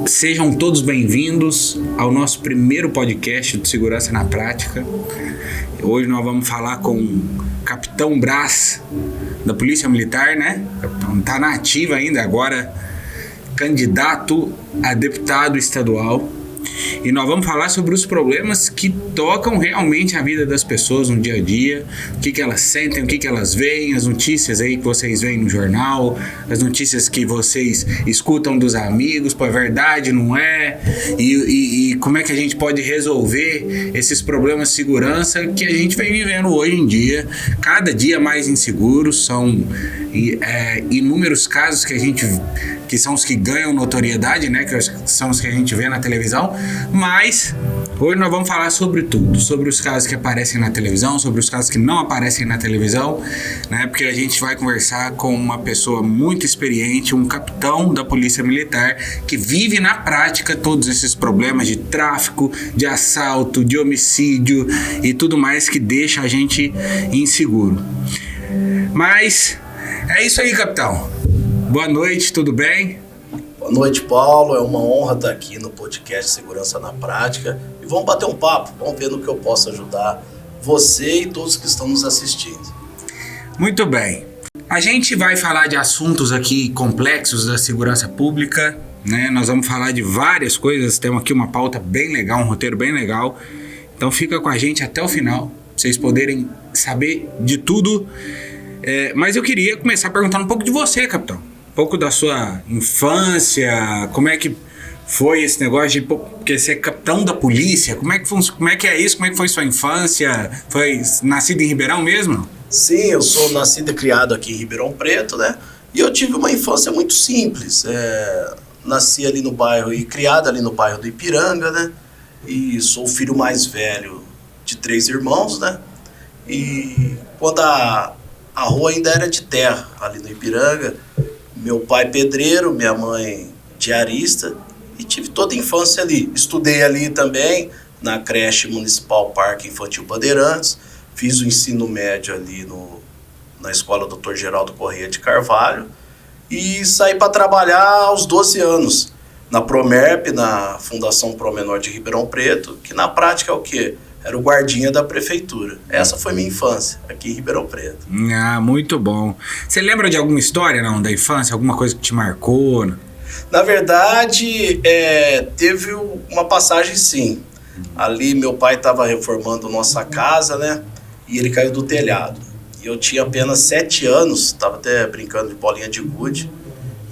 Sejam todos bem-vindos ao nosso primeiro podcast de Segurança na Prática. Hoje nós vamos falar com o Capitão Brás, da Polícia Militar, né? O capitão está na ativa ainda, agora candidato a deputado estadual. E nós vamos falar sobre os problemas que tocam realmente a vida das pessoas no dia a dia, o que elas sentem, o que elas veem, as notícias aí que vocês veem no jornal, as notícias que vocês escutam dos amigos, pô, é verdade, não é? E como é que a gente pode resolver esses problemas de segurança que a gente vem vivendo hoje em dia, cada dia mais inseguros. São inúmeros casos que são os que ganham notoriedade, né? Que são os que a gente vê na televisão. Mas hoje nós vamos falar sobre tudo, sobre os casos que aparecem na televisão, sobre os casos que não aparecem na televisão, né? Porque a gente vai conversar com uma pessoa muito experiente, um capitão da Polícia Militar, que vive na prática todos esses problemas de tráfico, de assalto, de homicídio e tudo mais que deixa a gente inseguro. Mas é isso aí, capitão. Boa noite, tudo bem? Boa noite, Paulo. É uma honra estar aqui no podcast Segurança na Prática. E vamos bater um papo, vamos ver no que eu posso ajudar você e todos que estão nos assistindo. Muito bem. A gente vai falar de assuntos aqui complexos da segurança pública, né? Nós vamos falar de várias coisas, temos aqui uma pauta bem legal, um roteiro bem legal. Então fica com a gente até o final, pra vocês poderem saber de tudo. Mas eu queria começar perguntando um pouco de você, capitão. Um pouco da sua infância, como é que foi esse negócio de porque você é capitão da polícia, como é que é isso, como é que foi sua infância? Foi nascido em Ribeirão mesmo? Sim, eu sou nascido e criado aqui em Ribeirão Preto, né? E eu tive uma infância muito simples. Nasci ali no bairro e criado ali no bairro do Ipiranga, né? E sou o filho mais velho de 3 irmãos, né? E quando a rua ainda era de terra, ali no Ipiranga, meu pai pedreiro, minha mãe diarista, e tive toda a infância ali. Estudei ali também, na creche municipal Parque Infantil Bandeirantes, fiz o ensino médio ali na escola Dr. Geraldo Corrêa de Carvalho, e saí para trabalhar aos 12 anos, na Promerp, na Fundação Promenor de Ribeirão Preto, que na prática é o quê? Era o guardinha da prefeitura. Essa foi minha infância, aqui em Ribeirão Preto. Ah, muito bom. Você lembra de alguma história, não, da infância? Alguma coisa que te marcou? Na verdade, teve uma passagem, sim. Ali, meu pai estava reformando nossa casa, né? E ele caiu do telhado. E eu tinha apenas 7 anos, estava até brincando de bolinha de gude.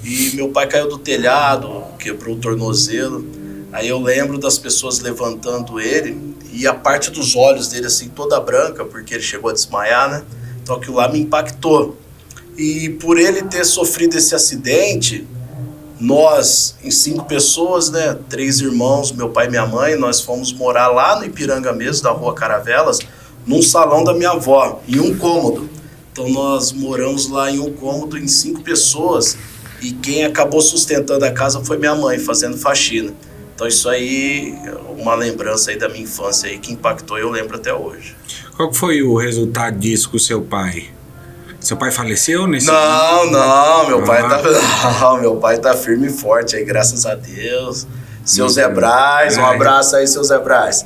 E meu pai caiu do telhado, quebrou o tornozelo. Aí eu lembro das pessoas levantando ele e a parte dos olhos dele assim toda branca, porque ele chegou a desmaiar, né? Então aquilo lá me impactou. E por ele ter sofrido esse acidente, nós, em 5 pessoas, né? 3 irmãos, meu pai e minha mãe, nós fomos morar lá no Ipiranga mesmo, da Rua Caravelas, num salão da minha avó, em um cômodo. Então nós moramos lá em um cômodo em 5 pessoas e quem acabou sustentando a casa foi minha mãe, fazendo faxina. Então isso aí é uma lembrança aí da minha infância aí que impactou e eu lembro até hoje. Qual foi o resultado disso com o seu pai? Seu pai faleceu nesse dia? Não, meu pai tá firme e forte aí, graças a Deus. Seu Zé Braz, um abraço aí, seu Zé Braz.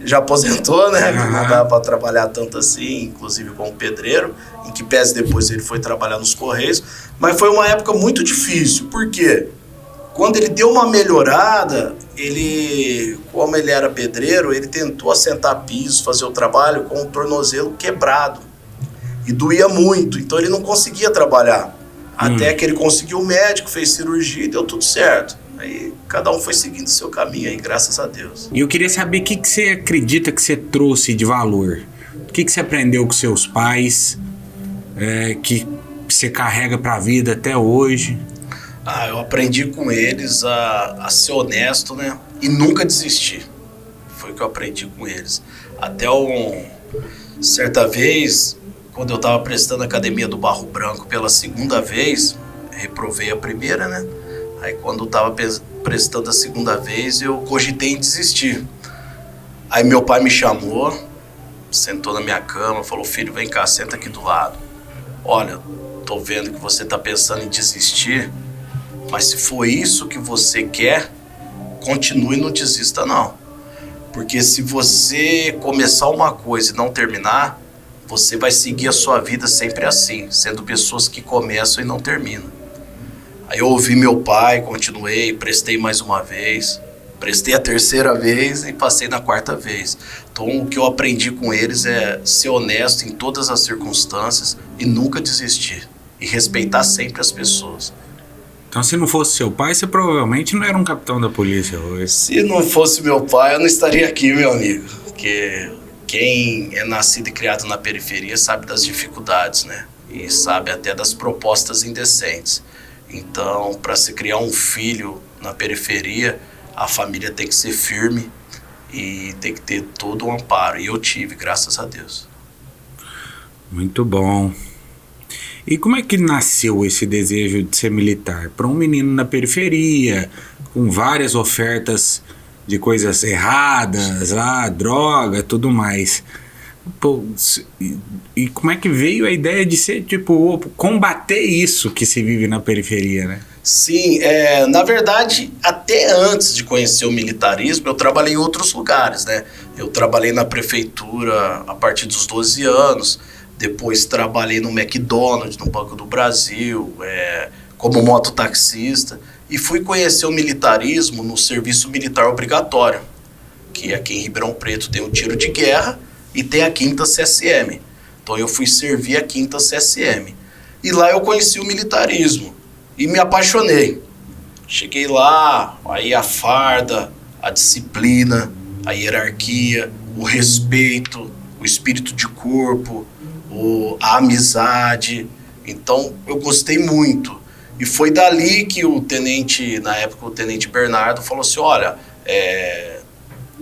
Já aposentou, né? Não dá para trabalhar tanto assim, inclusive como pedreiro, em que pese depois ele foi trabalhar nos Correios. Mas foi uma época muito difícil, por quê? Quando ele deu uma melhorada, como ele era pedreiro, ele tentou assentar piso, fazer o trabalho com o tornozelo quebrado. E doía muito, então ele não conseguia trabalhar. Até que ele conseguiu o médico, fez cirurgia e deu tudo certo. Aí cada um foi seguindo o seu caminho aí, graças a Deus. E eu queria saber o que você acredita que você trouxe de valor? O que você aprendeu com seus pais, que você carrega para a vida até hoje? Eu aprendi com eles a ser honesto, né? E nunca desistir. Foi o que eu aprendi com eles. Até certa vez, quando eu estava prestando a Academia do Barro Branco pela 2ª vez, reprovei a primeira, né? Aí quando eu estava prestando a 2ª vez, eu cogitei em desistir. Aí meu pai me chamou, sentou na minha cama, falou: filho, vem cá, senta aqui do lado. Olha, tô vendo que você tá pensando em desistir, Mas se for isso que você quer, continue e não desista não. Porque se você começar uma coisa e não terminar, você vai seguir a sua vida sempre assim, sendo pessoas que começam e não terminam. Aí eu ouvi meu pai, continuei, prestei mais uma vez, prestei a terceira vez e passei na quarta vez. Então o que eu aprendi com eles é ser honesto em todas as circunstâncias e nunca desistir. E respeitar sempre as pessoas. Então, se não fosse seu pai, você provavelmente não era um capitão da polícia hoje. Se não fosse meu pai, eu não estaria aqui, meu amigo. Porque quem é nascido e criado na periferia sabe das dificuldades, né? E sabe até das propostas indecentes. Então, para se criar um filho na periferia, a família tem que ser firme e tem que ter todo o amparo. E eu tive, graças a Deus. Muito bom. E como é que nasceu esse desejo de ser militar? Para um menino na periferia, com várias ofertas de coisas erradas, lá, droga, tudo mais. Pô, e como é que veio a ideia de ser, tipo, combater isso que se vive na periferia, né? Sim, na verdade, até antes de conhecer o militarismo, eu trabalhei em outros lugares, né? Eu trabalhei na prefeitura a partir dos 12 anos, depois trabalhei no McDonald's, no Banco do Brasil, como mototaxista, e fui conhecer o militarismo no serviço militar obrigatório, que aqui em Ribeirão Preto tem o tiro de guerra e tem a 5ª CSM. Então eu fui servir a 5ª CSM. E lá eu conheci o militarismo e me apaixonei. Cheguei lá, aí a farda, a disciplina, a hierarquia, o respeito, o espírito de corpo, a amizade. Então eu gostei muito. E foi dali que o tenente, na época o tenente Bernardo, falou assim, olha,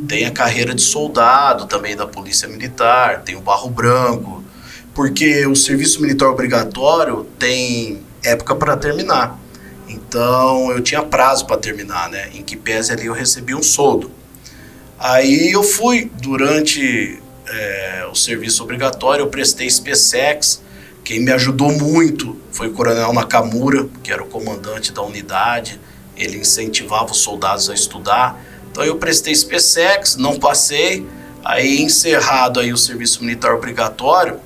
tem a carreira de soldado também da Polícia Militar, tem o Barro Branco, porque o serviço militar obrigatório tem época para terminar. Então eu tinha prazo para terminar, né? Em que pese ali eu recebi um soldo. Aí eu fui, durante o serviço obrigatório, eu prestei SPSEX. Quem me ajudou muito foi o Coronel Nakamura, que era o comandante da unidade. Ele incentivava os soldados a estudar. Então eu prestei SPSEX, não passei. Aí encerrado aí o serviço militar obrigatório,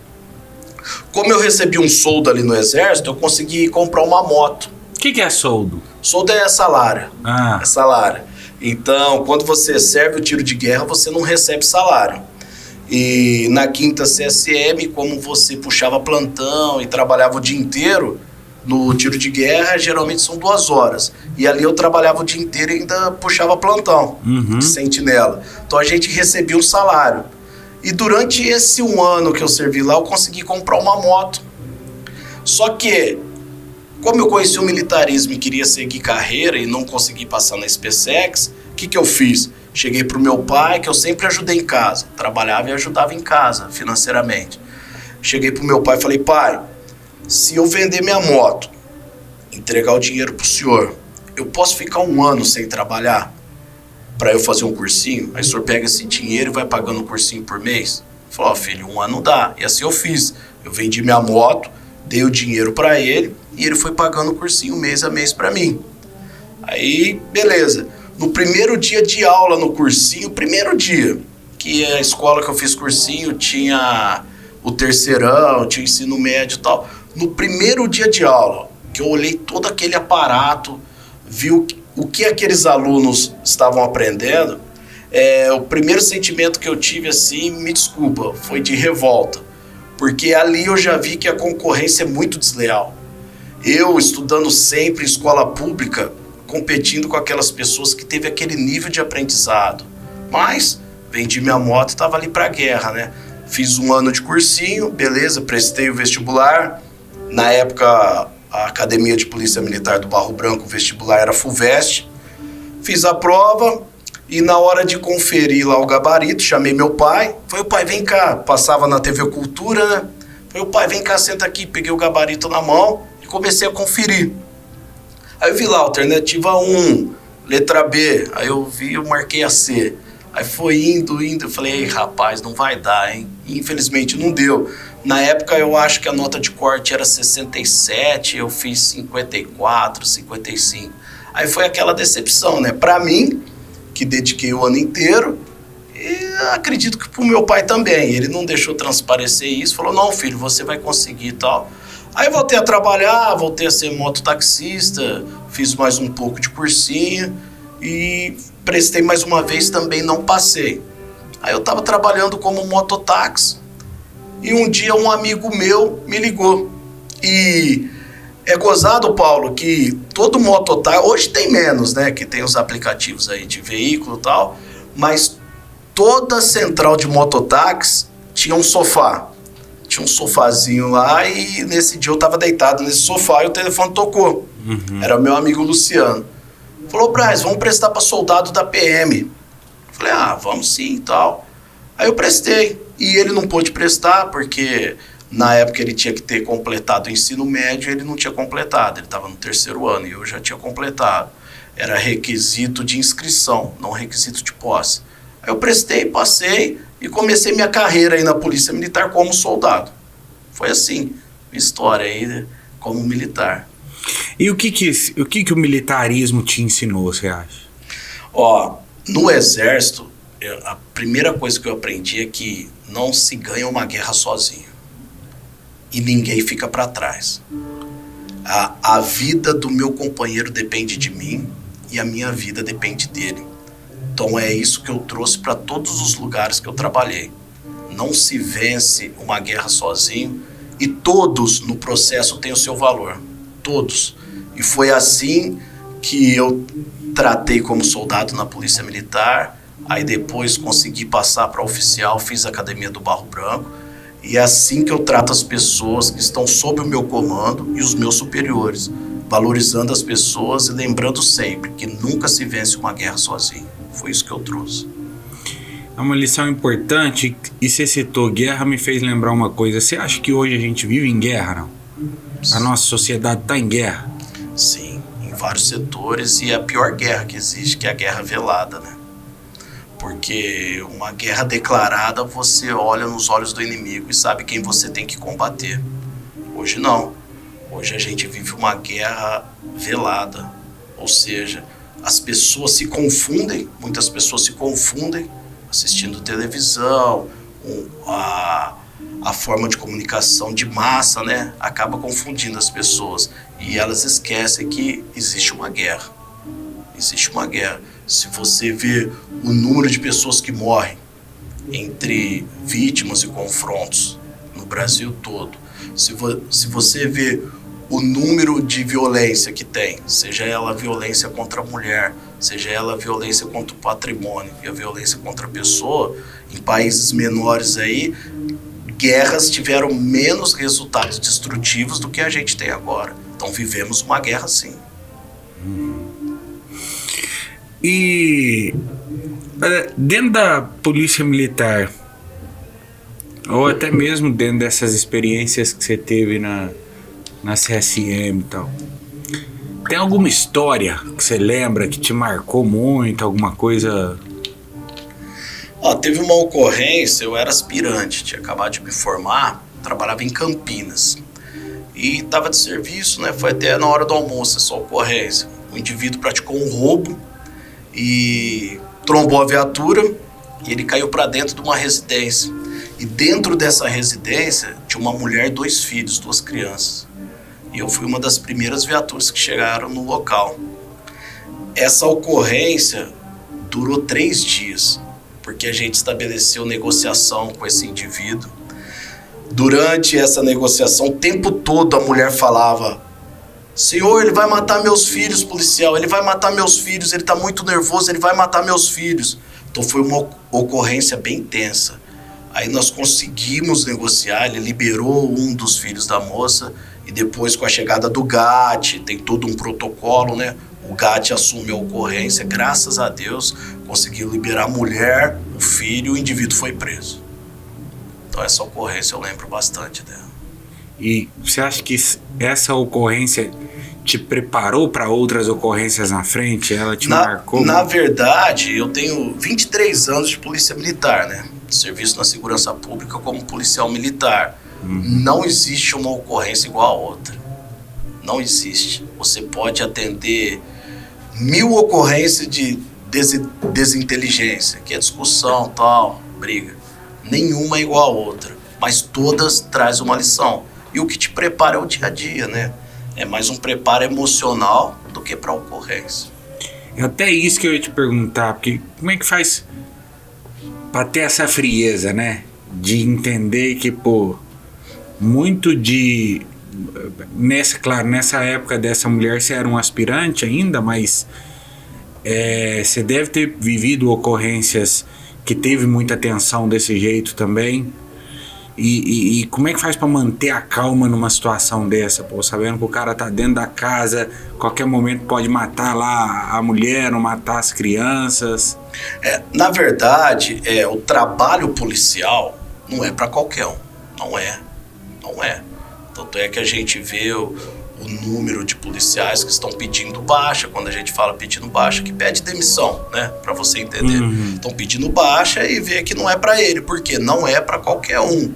como eu recebi um soldo ali no exército, eu consegui comprar uma moto. O que é soldo? Soldo é salário. Ah. É salário. Então, quando você serve o tiro de guerra, você não recebe salário. E na 5ª CSM, como você puxava plantão e trabalhava o dia inteiro, no tiro de guerra, geralmente são 2 horas. E ali eu trabalhava o dia inteiro e ainda puxava plantão, de sentinela. Então a gente recebia um salário. E durante esse 1 ano que eu servi lá, eu consegui comprar uma moto. Só que, como eu conheci o militarismo e queria seguir carreira e não consegui passar na SPSEX, o que eu fiz? Cheguei pro meu pai, que eu sempre ajudei em casa. Trabalhava e ajudava em casa, financeiramente. Cheguei pro meu pai e falei, pai, se eu vender minha moto, entregar o dinheiro pro senhor, eu posso ficar 1 ano sem trabalhar para eu fazer um cursinho? Aí o senhor pega esse dinheiro e vai pagando um cursinho por mês? Ele falou, filho, 1 ano dá. E assim eu fiz. Eu vendi minha moto, dei o dinheiro para ele e ele foi pagando o cursinho mês a mês para mim. Aí, beleza. No primeiro dia de aula no cursinho, primeiro dia, que a escola que eu fiz cursinho tinha o terceirão, tinha o ensino médio e tal. No primeiro dia de aula, que eu olhei todo aquele aparato, vi o que aqueles alunos estavam aprendendo, o primeiro sentimento que eu tive, assim, me desculpa, foi de revolta. Porque ali eu já vi que a concorrência é muito desleal. Eu, estudando sempre em escola pública, competindo com aquelas pessoas que teve aquele nível de aprendizado. Mas vendi minha moto e estava ali para a guerra, né? Fiz 1 ano de cursinho, beleza, prestei o vestibular. Na época, a Academia de Polícia Militar do Barro Branco, o vestibular era FUVEST. Fiz a prova e na hora de conferir lá o gabarito, chamei meu pai. Falei, pai, vem cá. Passava na TV Cultura, né? Falei, pai, vem cá, senta aqui. Peguei o gabarito na mão e comecei a conferir. Aí eu vi lá, alternativa 1, letra B. Aí eu vi, eu marquei a C. Aí foi indo. Eu falei, ei, rapaz, não vai dar, hein? E infelizmente não deu. Na época eu acho que a nota de corte era 67, eu fiz 54, 55. Aí foi aquela decepção, né? Pra mim, que dediquei o ano inteiro, e acredito que pro meu pai também. Ele não deixou transparecer isso, falou, não, filho, você vai conseguir e tal. Aí eu voltei a trabalhar, voltei a ser mototaxista, fiz mais um pouco de cursinho e prestei mais uma vez, também não passei. Aí eu tava trabalhando como mototáxi e um dia um amigo meu me ligou. E é gozado, Paulo, que todo mototáxi, hoje tem menos, né, que tem os aplicativos aí de veículo e tal, mas toda central de mototáxi tinha um sofá. Tinha um sofazinho lá e nesse dia eu tava deitado nesse sofá e o telefone tocou. Era meu amigo Luciano. Falou, Braz, vamos prestar para soldado da PM. Falei, vamos sim e tal. Aí eu prestei. E ele não pôde prestar porque na época ele tinha que ter completado o ensino médio e ele não tinha completado. Ele estava no 3º ano e eu já tinha completado. Era requisito de inscrição, não requisito de posse. Aí eu prestei, passei e comecei minha carreira aí na Polícia Militar como soldado. Foi assim, minha história aí, né, como militar. E o que o militarismo te ensinou, você acha? No Exército, a primeira coisa que eu aprendi é que não se ganha uma guerra sozinho. E ninguém fica para trás. A vida do meu companheiro depende de mim e a minha vida depende dele. Então é isso que eu trouxe para todos os lugares que eu trabalhei. Não se vence uma guerra sozinho e todos no processo têm o seu valor. Todos. E foi assim que eu tratei como soldado na Polícia Militar, aí depois consegui passar para oficial, fiz a Academia do Barro Branco, e é assim que eu trato as pessoas que estão sob o meu comando e os meus superiores, valorizando as pessoas e lembrando sempre que nunca se vence uma guerra sozinho. Foi isso que eu trouxe. É uma lição importante e você citou guerra, me fez lembrar uma coisa. Você acha que hoje a gente vive em guerra, não? A nossa sociedade está em guerra? Sim, em vários setores, e é a pior guerra que existe, que é a guerra velada, né? Porque uma guerra declarada, você olha nos olhos do inimigo e sabe quem você tem que combater. Hoje não. Hoje a gente vive uma guerra velada, ou seja, as pessoas se confundem, muitas pessoas se confundem assistindo televisão, a forma de comunicação de massa, né, acaba confundindo as pessoas e elas esquecem que existe uma guerra. Existe uma guerra. Se você vê o número de pessoas que morrem entre vítimas e confrontos no Brasil todo, se você vê o número de violência que tem, seja ela a violência contra a mulher, seja ela a violência contra o patrimônio e a violência contra a pessoa, em países menores aí, guerras tiveram menos resultados destrutivos do que a gente tem agora. Então vivemos uma guerra sim. E dentro da Polícia Militar, ou até mesmo dentro dessas experiências que você teve na CSM e tal, tem alguma história que você lembra que te marcou muito, alguma coisa? Teve uma ocorrência, eu era aspirante, tinha acabado de me formar, trabalhava em Campinas e estava de serviço, né? Foi até na hora do almoço essa ocorrência. O indivíduo praticou um roubo e trombou a viatura e ele caiu para dentro de uma residência. E dentro dessa residência tinha uma mulher e 2 filhos, 2 crianças. E eu fui uma das primeiras viaturas que chegaram no local. Essa ocorrência durou 3 dias, porque a gente estabeleceu negociação com esse indivíduo. Durante essa negociação, o tempo todo a mulher falava: Senhor, ele vai matar meus filhos, policial, ele vai matar meus filhos, ele tá muito nervoso, ele vai matar meus filhos. Então foi uma ocorrência bem tensa. Aí nós conseguimos negociar, ele liberou um dos filhos da moça e depois com a chegada do GAT, tem todo um protocolo, né? O GAT assume a ocorrência, graças a Deus, conseguiu liberar a mulher, o filho, e o indivíduo foi preso. Então essa ocorrência eu lembro bastante dela. E você acha que essa ocorrência te preparou para outras ocorrências na frente? Ela te marcou? Na verdade, eu tenho 23 anos de polícia militar, né? Serviço na segurança pública como policial militar. Não existe uma ocorrência igual a outra. Não existe. Você pode atender 1000 ocorrências de desinteligência, que é discussão, tal, briga. Nenhuma é igual a outra, mas todas trazem uma lição. E o que te prepara é o dia a dia, né? É mais um preparo emocional do que para a ocorrência. É até isso que eu ia te perguntar, porque como é que faz para ter essa frieza, né? De entender que, muito de... Nessa época dessa mulher você era um aspirante ainda, mas você deve ter vivido ocorrências que teve muita tensão desse jeito também. E como é que faz para manter a calma numa situação dessa, sabendo que o cara tá dentro da casa, qualquer momento pode matar lá a mulher ou matar as crianças? Na verdade, o trabalho policial não é para qualquer um. Não é. Tanto é que a gente vê o número de policiais que estão pedindo baixa. Quando a gente fala pedindo baixa, que pede demissão, né? Para você entender. Estão pedindo baixa e vê que não é para ele, porque não é para qualquer um.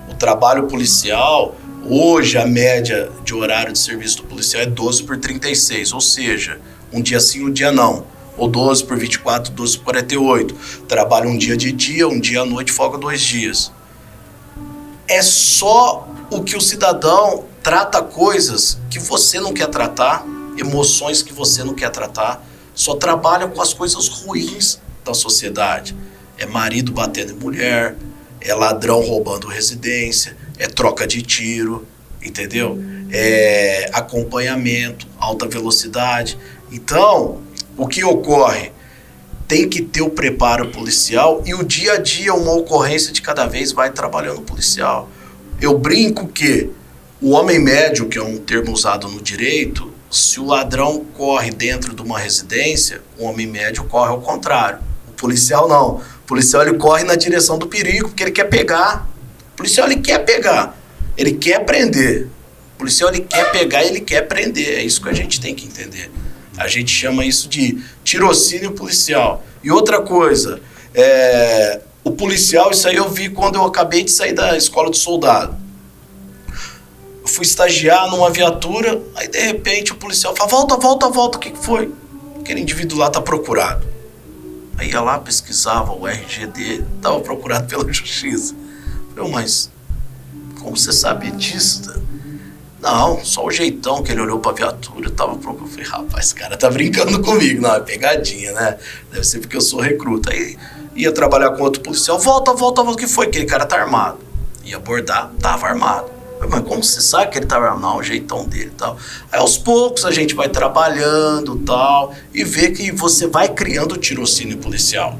O trabalho policial, hoje a média de horário de serviço do policial é 12/36, ou seja, um dia sim, um dia não. Ou 12/24, 12/48. Trabalha um dia de dia, um dia à noite, folga 2 dias. É só o que o cidadão trata coisas que você não quer tratar, emoções que você não quer tratar, só trabalha com as coisas ruins da sociedade. É marido batendo em mulher, é ladrão roubando residência, é troca de tiro, entendeu? É acompanhamento, alta velocidade. Então, o que ocorre? Tem que ter o preparo policial e o dia a dia, uma ocorrência de cada vez vai trabalhando o policial. Eu brinco que o homem médio, que é um termo usado no direito, se o ladrão corre dentro de uma residência, o homem médio corre ao contrário. O policial não. O policial ele corre na direção do perigo, porque ele quer pegar. O policial ele quer pegar, ele quer prender. O policial ele quer pegar e ele quer prender. É isso que a gente tem que entender. A gente chama isso de tirocínio policial. E outra coisa, o policial, isso aí eu vi quando eu acabei de sair da escola de soldado. Eu fui estagiar numa viatura, aí de repente o policial fala, volta, o que foi? Aquele indivíduo lá tá procurado. Aí ia lá, pesquisava o RG dele, estava procurado pela justiça. Eu falei, mas como você sabe disso? Não, só o jeitão que ele olhou pra viatura, tava procurando. Eu falei, rapaz, esse cara tá brincando comigo. Não, é pegadinha, né? Deve ser porque eu sou recruta. Aí ia trabalhar com outro policial, volta, o que foi? Aquele cara tá armado. Ia abordar, tava armado. Mas como você sabe que ele tava armado? Não, o jeitão dele e tal. Aí aos poucos a gente vai trabalhando e tal, e vê que você vai criando o tirocínio policial.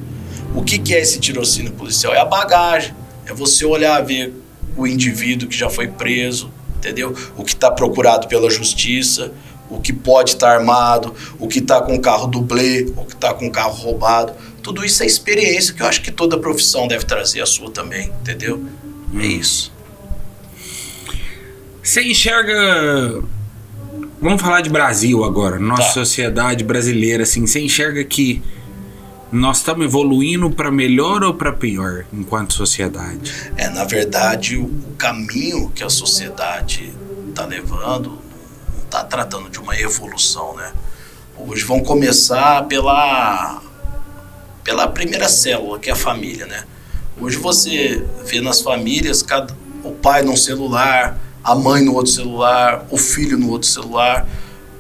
O que é esse tirocínio policial? É a bagagem. É você olhar, ver o indivíduo que já foi preso, entendeu? O que está procurado pela justiça, o que pode estar armado, o que está com carro dublê, o que está com carro roubado. Tudo isso é experiência que eu acho que toda profissão deve trazer, a sua também, entendeu? É isso. Você enxerga... Vamos falar de Brasil agora, nossa sociedade brasileira, assim, você enxerga que nós estamos evoluindo para melhor ou para pior enquanto sociedade? Na verdade, o caminho que a sociedade está levando não está tratando de uma evolução, né? Hoje vamos começar pela primeira célula, que é a família, né? Hoje você vê nas famílias o pai num celular, a mãe no outro celular, o filho no outro celular.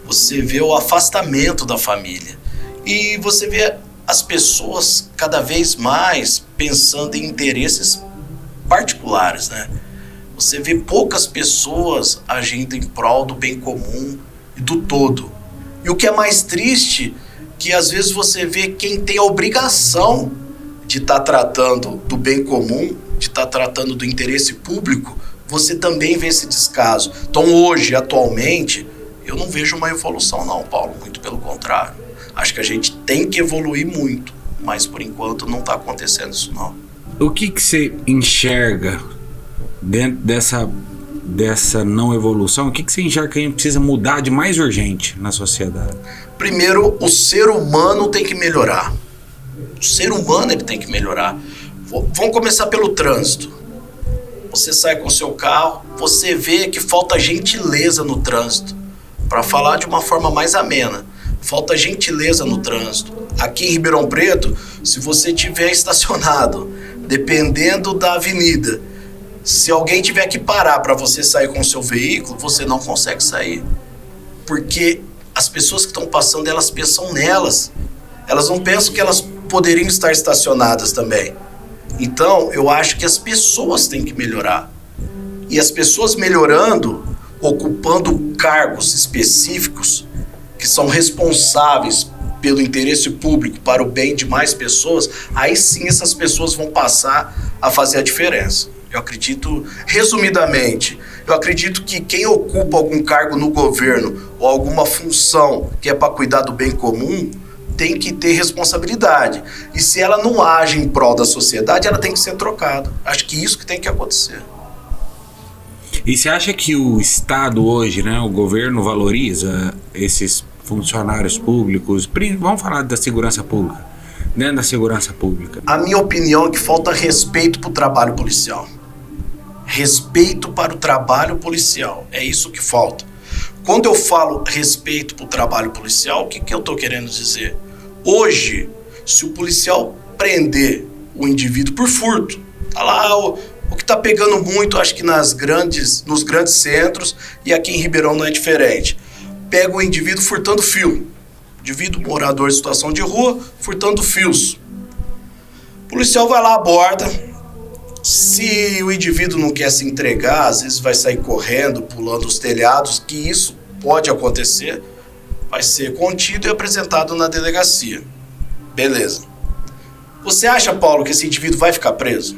Você vê o afastamento da família. E você vê as pessoas cada vez mais pensando em interesses particulares, né? Você vê poucas pessoas agindo em prol do bem comum e do todo. E o que é mais triste, que às vezes você vê quem tem a obrigação de estar tratando do bem comum, de estar tratando do interesse público, você também vê esse descaso. Então hoje, atualmente, eu não vejo uma evolução não, Paulo, muito pelo contrário. Acho que a gente tem que evoluir muito, mas por enquanto não está acontecendo isso não. O que você enxerga dentro dessa não evolução? O que você enxerga que a gente precisa mudar de mais urgente na sociedade? Primeiro, o ser humano tem que melhorar. O ser humano ele tem que melhorar. Vamos começar pelo trânsito. você sai com o seu carro, você vê que falta gentileza no trânsito. Para falar de uma forma mais amena, falta gentileza no trânsito. Aqui em Ribeirão Preto, se você tiver estacionado, dependendo da avenida, se alguém tiver que parar para você sair com o seu veículo, você não consegue sair. Porque as pessoas que estão passando, elas pensam nelas. Elas não pensam que elas poderiam estar estacionadas também. Então, eu acho que as pessoas têm que melhorar. E as pessoas melhorando, ocupando cargos específicos que são responsáveis pelo interesse público para o bem de mais pessoas, aí sim essas pessoas vão passar a fazer a diferença. Eu acredito, resumidamente, eu acredito que quem ocupa algum cargo no governo ou alguma função que é para cuidar do bem comum, tem que ter responsabilidade. E se ela não age em prol da sociedade, ela tem que ser trocada. Acho que isso que tem que acontecer. E você acha que o Estado hoje, né, o governo valoriza esses funcionários públicos? Vamos falar da segurança pública. Dentro da segurança pública. A minha opinião é que falta respeito para o trabalho policial. Respeito para o trabalho policial. É isso que falta. Quando eu falo respeito para o trabalho policial, o que eu estou querendo dizer? Hoje, se o policial prender o indivíduo por furto, tá lá o que está pegando muito, acho que nos grandes centros, e aqui em Ribeirão não é diferente. Pega o indivíduo furtando fio. Indivíduo morador em situação de rua, furtando fios. O policial vai lá, aborda. Se o indivíduo não quer se entregar, às vezes vai sair correndo, pulando os telhados, que isso pode acontecer, vai ser contido e apresentado na delegacia. Beleza. Você acha, Paulo, que esse indivíduo vai ficar preso?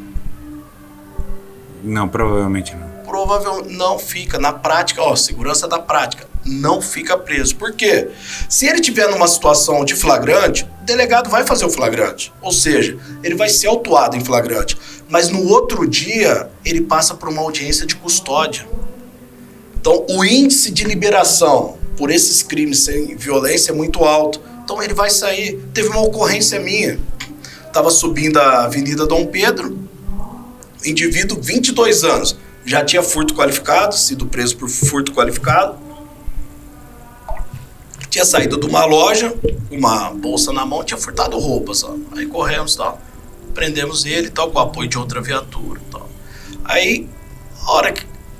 Não, provavelmente não. Provavelmente não fica. Na prática, segurança da prática, não fica preso. Por quê? Se ele estiver numa situação de flagrante, o delegado vai fazer o flagrante. Ou seja, ele vai ser autuado em flagrante. Mas no outro dia, ele passa por uma audiência de custódia. Então, o índice de liberação por esses crimes sem violência é muito alto. Então, ele vai sair. Teve uma ocorrência minha. Estava subindo a Avenida Dom Pedro, indivíduo, 22 anos. Já tinha furto qualificado, sido preso por furto qualificado. Tinha saído de uma loja, uma bolsa na mão, tinha furtado roupas. Aí corremos e tal. Prendemos ele e tal, com o apoio de outra viatura e tal. Aí,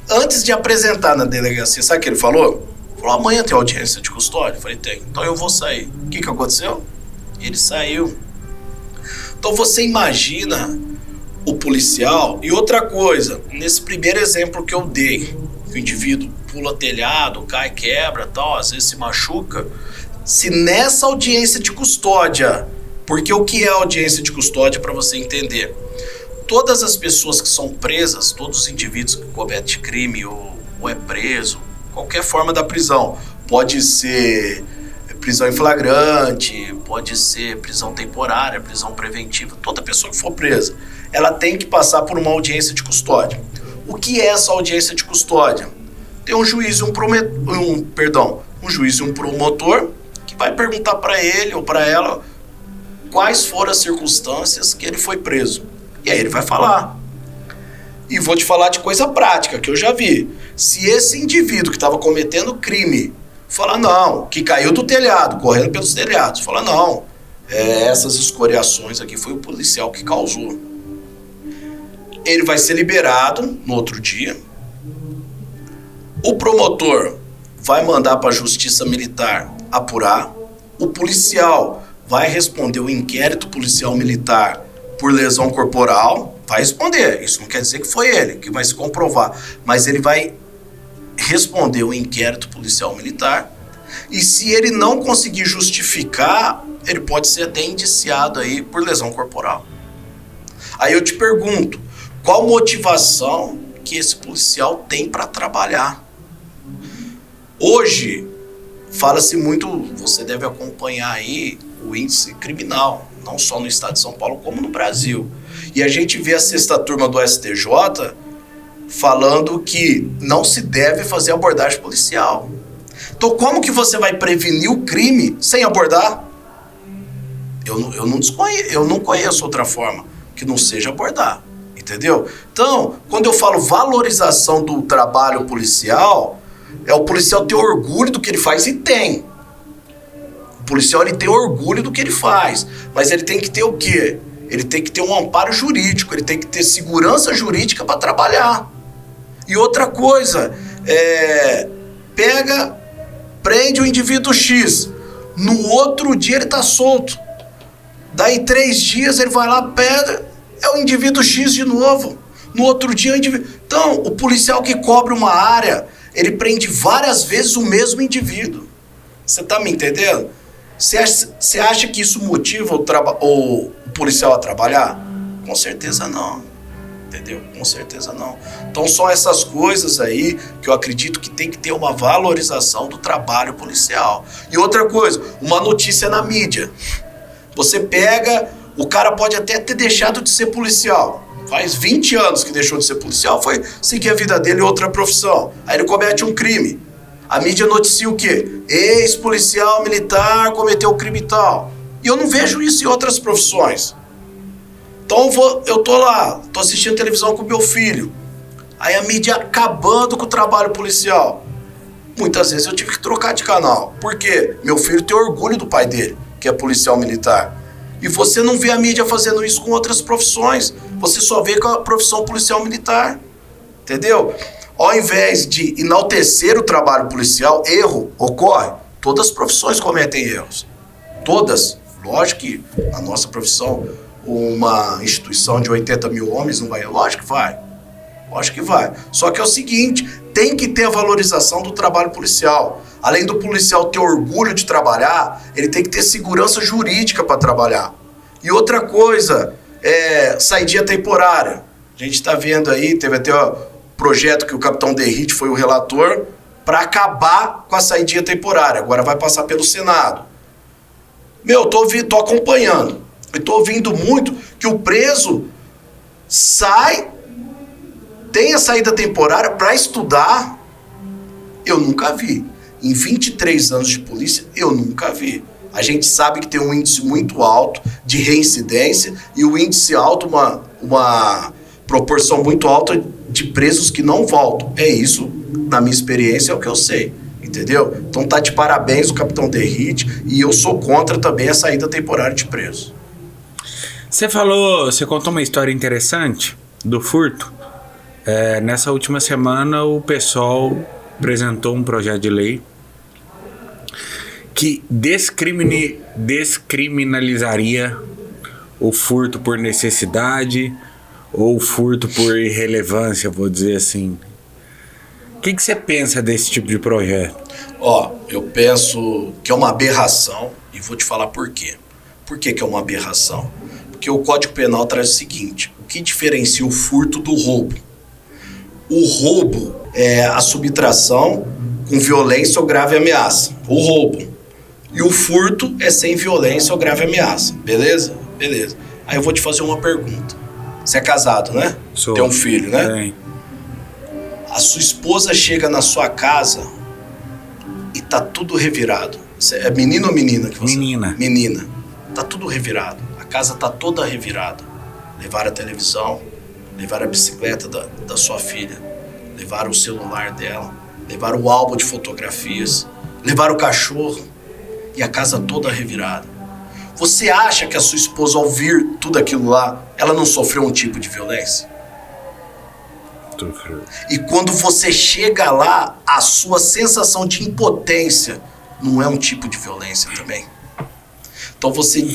antes de apresentar na delegacia, sabe o que ele falou? Falou, amanhã tem audiência de custódia? Eu falei, tem. Então eu vou sair. O que aconteceu? Ele saiu. Então você imagina o policial. E outra coisa, nesse primeiro exemplo que eu dei, que o indivíduo pula telhado, cai, quebra, tal, às vezes se machuca. Se nessa audiência de custódia, porque o que é audiência de custódia para você entender? Todas as pessoas que são presas, todos os indivíduos que cometem crime ou é preso, qualquer forma da prisão, pode ser prisão em flagrante, pode ser prisão temporária, prisão preventiva, toda pessoa que for presa, ela tem que passar por uma audiência de custódia. O que é essa audiência de custódia? Tem um juiz e um juiz e um promotor que vai perguntar para ele ou para ela quais foram as circunstâncias que ele foi preso. E aí ele vai falar. E vou te falar de coisa prática que eu já vi. Se esse indivíduo que estava cometendo crime falar não, que caiu do telhado, correndo pelos telhados, falar não, essas escoriações aqui foi o policial que causou. Ele vai ser liberado no outro dia. O promotor vai mandar para a Justiça Militar apurar. O policial vai responder o inquérito policial militar por lesão corporal. Vai responder. Isso não quer dizer que foi ele que vai se comprovar. Mas ele vai responder o inquérito policial militar. E se ele não conseguir justificar, ele pode ser até indiciado aí por lesão corporal. Aí eu te pergunto, qual motivação que esse policial tem para trabalhar? Hoje, fala-se muito, você deve acompanhar aí o índice criminal, não só no estado de São Paulo, como no Brasil. E a gente vê a 6ª turma do STJ falando que não se deve fazer abordagem policial. Então, como que você vai prevenir o crime sem abordar? Eu não conheço outra forma que não seja abordar. Entendeu? Então, quando eu falo valorização do trabalho policial, é o policial ter orgulho do que ele faz, e tem. O policial, ele tem orgulho do que ele faz, mas ele tem que ter o quê? Ele tem que ter um amparo jurídico, ele tem que ter segurança jurídica para trabalhar. E outra coisa, prende o indivíduo X, no outro dia ele tá solto. Daí 3 dias ele vai lá, pega, é o indivíduo X de novo. No outro dia é o indivíduo... Então, o policial que cobre uma área, ele prende várias vezes o mesmo indivíduo. Você tá me entendendo? Você acha que isso motiva o policial a trabalhar? Com certeza não. Entendeu? Com certeza não. Então são essas coisas aí que eu acredito que tem que ter uma valorização do trabalho policial. E outra coisa, uma notícia na mídia. Você pega, o cara pode até ter deixado de ser policial. Faz 20 anos que deixou de ser policial, foi seguir a vida dele em outra profissão. Aí ele comete um crime. A mídia noticia o quê? Ex-policial militar cometeu crime e tal. E eu não vejo isso em outras profissões. Então eu tô lá, tô assistindo televisão com meu filho. Aí a mídia acabando com o trabalho policial. Muitas vezes eu tive que trocar de canal. Por quê? Meu filho tem orgulho do pai dele, que é policial militar. E você não vê a mídia fazendo isso com outras profissões. Você só vê com a profissão policial militar. Entendeu? Ao invés de enaltecer o trabalho policial, erro ocorre. Todas as profissões cometem erros. Todas. Lógico que a nossa profissão, uma instituição de 80 mil homens não vai... Lógico que vai. Lógico que vai. Só que é o seguinte, tem que ter a valorização do trabalho policial. Além do policial ter orgulho de trabalhar, ele tem que ter segurança jurídica para trabalhar. E outra coisa, saída temporária. A gente está vendo aí, teve até o projeto que o capitão Derrite foi o relator, para acabar com a saída temporária. Agora vai passar pelo Senado. Tô acompanhando. E tô ouvindo muito que o preso tem a saída temporária para estudar. Eu nunca vi. Em 23 anos de polícia, eu nunca vi. A gente sabe que tem um índice muito alto de reincidência e o índice alto, uma proporção muito alta de presos que não voltam. É isso, na minha experiência, é o que eu sei. Entendeu? Então tá de parabéns o capitão Derrite, e eu sou contra também a saída temporária de preso. Você contou uma história interessante do furto. Nessa última semana o PSOL apresentou um projeto de lei que descriminalizaria o furto por necessidade ou o furto por irrelevância, vou dizer assim. O que você pensa desse tipo de projeto? Eu penso que é uma aberração, e vou te falar por quê. Por que é uma aberração? Porque o Código Penal traz o seguinte: o que diferencia o furto do roubo? O roubo é a subtração com violência ou grave ameaça. O roubo. E o furto é sem violência ou grave ameaça. Beleza? Beleza. Aí eu vou te fazer uma pergunta. Você é casado, né? Sou. Tem um filho, né? Tem. A sua esposa chega na sua casa e tá tudo revirado. É menino ou menina que você... Menina. Menina. Tá tudo revirado. A casa tá toda revirada. Levaram a televisão, levaram a bicicleta da sua filha, levaram o celular dela, levaram o álbum de fotografias, levaram o cachorro e a casa toda revirada. Você acha que a sua esposa, ao ouvir tudo aquilo lá, ela não sofreu um tipo de violência? E quando você chega lá, a sua sensação de impotência não é um tipo de violência também? Então você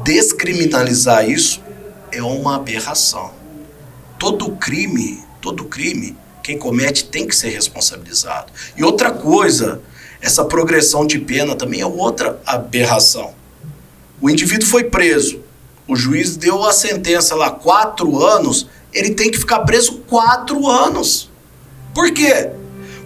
descriminalizar isso é uma aberração. Todo crime, quem comete tem que ser responsabilizado. E outra coisa, essa progressão de pena também é outra aberração. O indivíduo foi preso, o juiz deu a sentença lá, 4 anos, ele tem que ficar preso 4 anos. Por quê?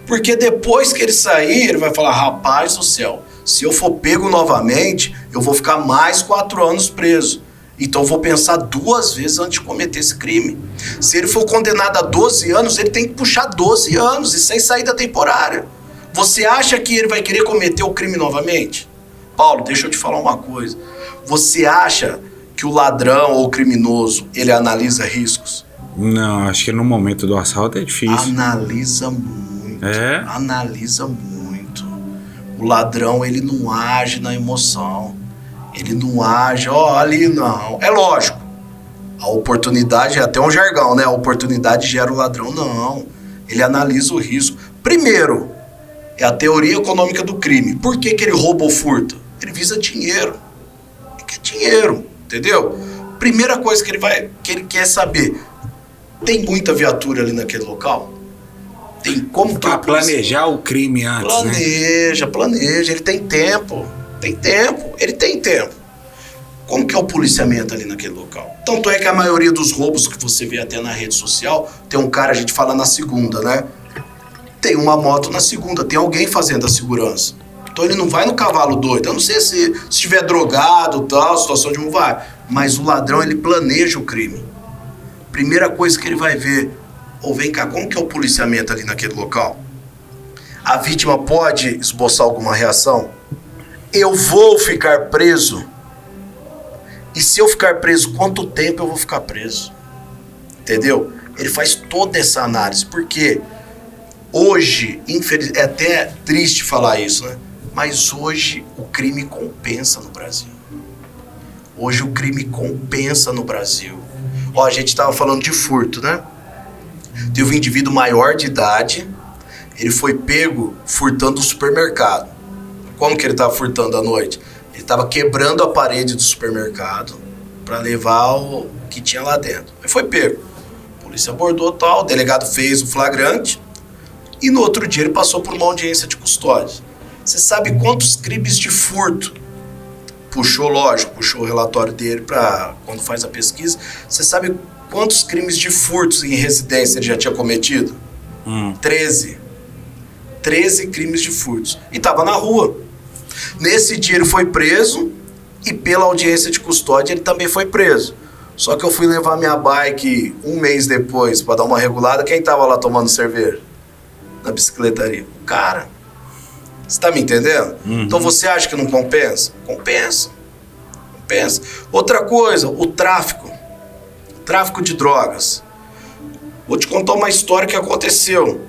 Porque depois que ele sair, ele vai falar: rapaz do céu, se eu for pego novamente, eu vou ficar mais 4 anos preso. Então eu vou pensar 2 vezes antes de cometer esse crime. Se ele for condenado a 12 anos, ele tem que puxar 12 anos e sem saída temporária. Você acha que ele vai querer cometer o crime novamente? Paulo, deixa eu te falar uma coisa. Você acha que o ladrão ou o criminoso, ele analisa riscos? Não, acho que no momento do assalto é difícil. Analisa muito. Analisa muito. O ladrão, ele não age na emoção. Ele não age, ali não. É lógico. A oportunidade é até um jargão, né? A oportunidade gera o ladrão. Não. Ele analisa o risco. Primeiro, é a teoria econômica do crime. Por que ele rouba ou furta? Ele visa dinheiro. Ele quer dinheiro, entendeu? Primeira coisa que ele quer saber, tem muita viatura ali naquele local? Tem como pra planejar o crime antes, Planeja. Ele tem tempo. Ele tem tempo. Como que é o policiamento ali naquele local? Tanto é que a maioria dos roubos que você vê até na rede social, tem um cara, a gente fala na segunda, né? Tem uma moto na segunda, tem alguém fazendo a segurança. Então ele não vai no cavalo doido. Eu não sei se estiver drogado, tal, situação de um vai. Mas o ladrão, ele planeja o crime. Primeira coisa que ele vai ver, vem cá, como que é o policiamento ali naquele local? A vítima pode esboçar alguma reação? Eu vou ficar preso? E se eu ficar preso, quanto tempo eu vou ficar preso? Entendeu? Ele faz toda essa análise. Por quê? Hoje, é até triste falar isso, né? Mas hoje o crime compensa no Brasil. Hoje o crime compensa no Brasil. A gente estava falando de furto, né? Teve um indivíduo maior de idade, ele foi pego furtando o supermercado. Como que ele estava furtando à noite? Ele estava quebrando a parede do supermercado para levar o que tinha lá dentro. Aí foi pego. A polícia abordou tal, o delegado fez o flagrante e no outro dia ele passou por uma audiência de custódia. Você sabe quantos crimes de furto? Puxou o relatório dele para quando faz a pesquisa. Você sabe quantos crimes de furtos em residência ele já tinha cometido? 13. 13 crimes de furtos. E estava na rua. Nesse dia ele foi preso e pela audiência de custódia ele também foi preso. Só que eu fui levar minha bike um mês depois para dar uma regulada. Quem estava lá tomando cerveja? Na bicicletaria. O cara. Você tá me entendendo? Então você acha que não compensa? Compensa. Outra coisa, o tráfico. Tráfico de drogas. Vou te contar uma história que aconteceu.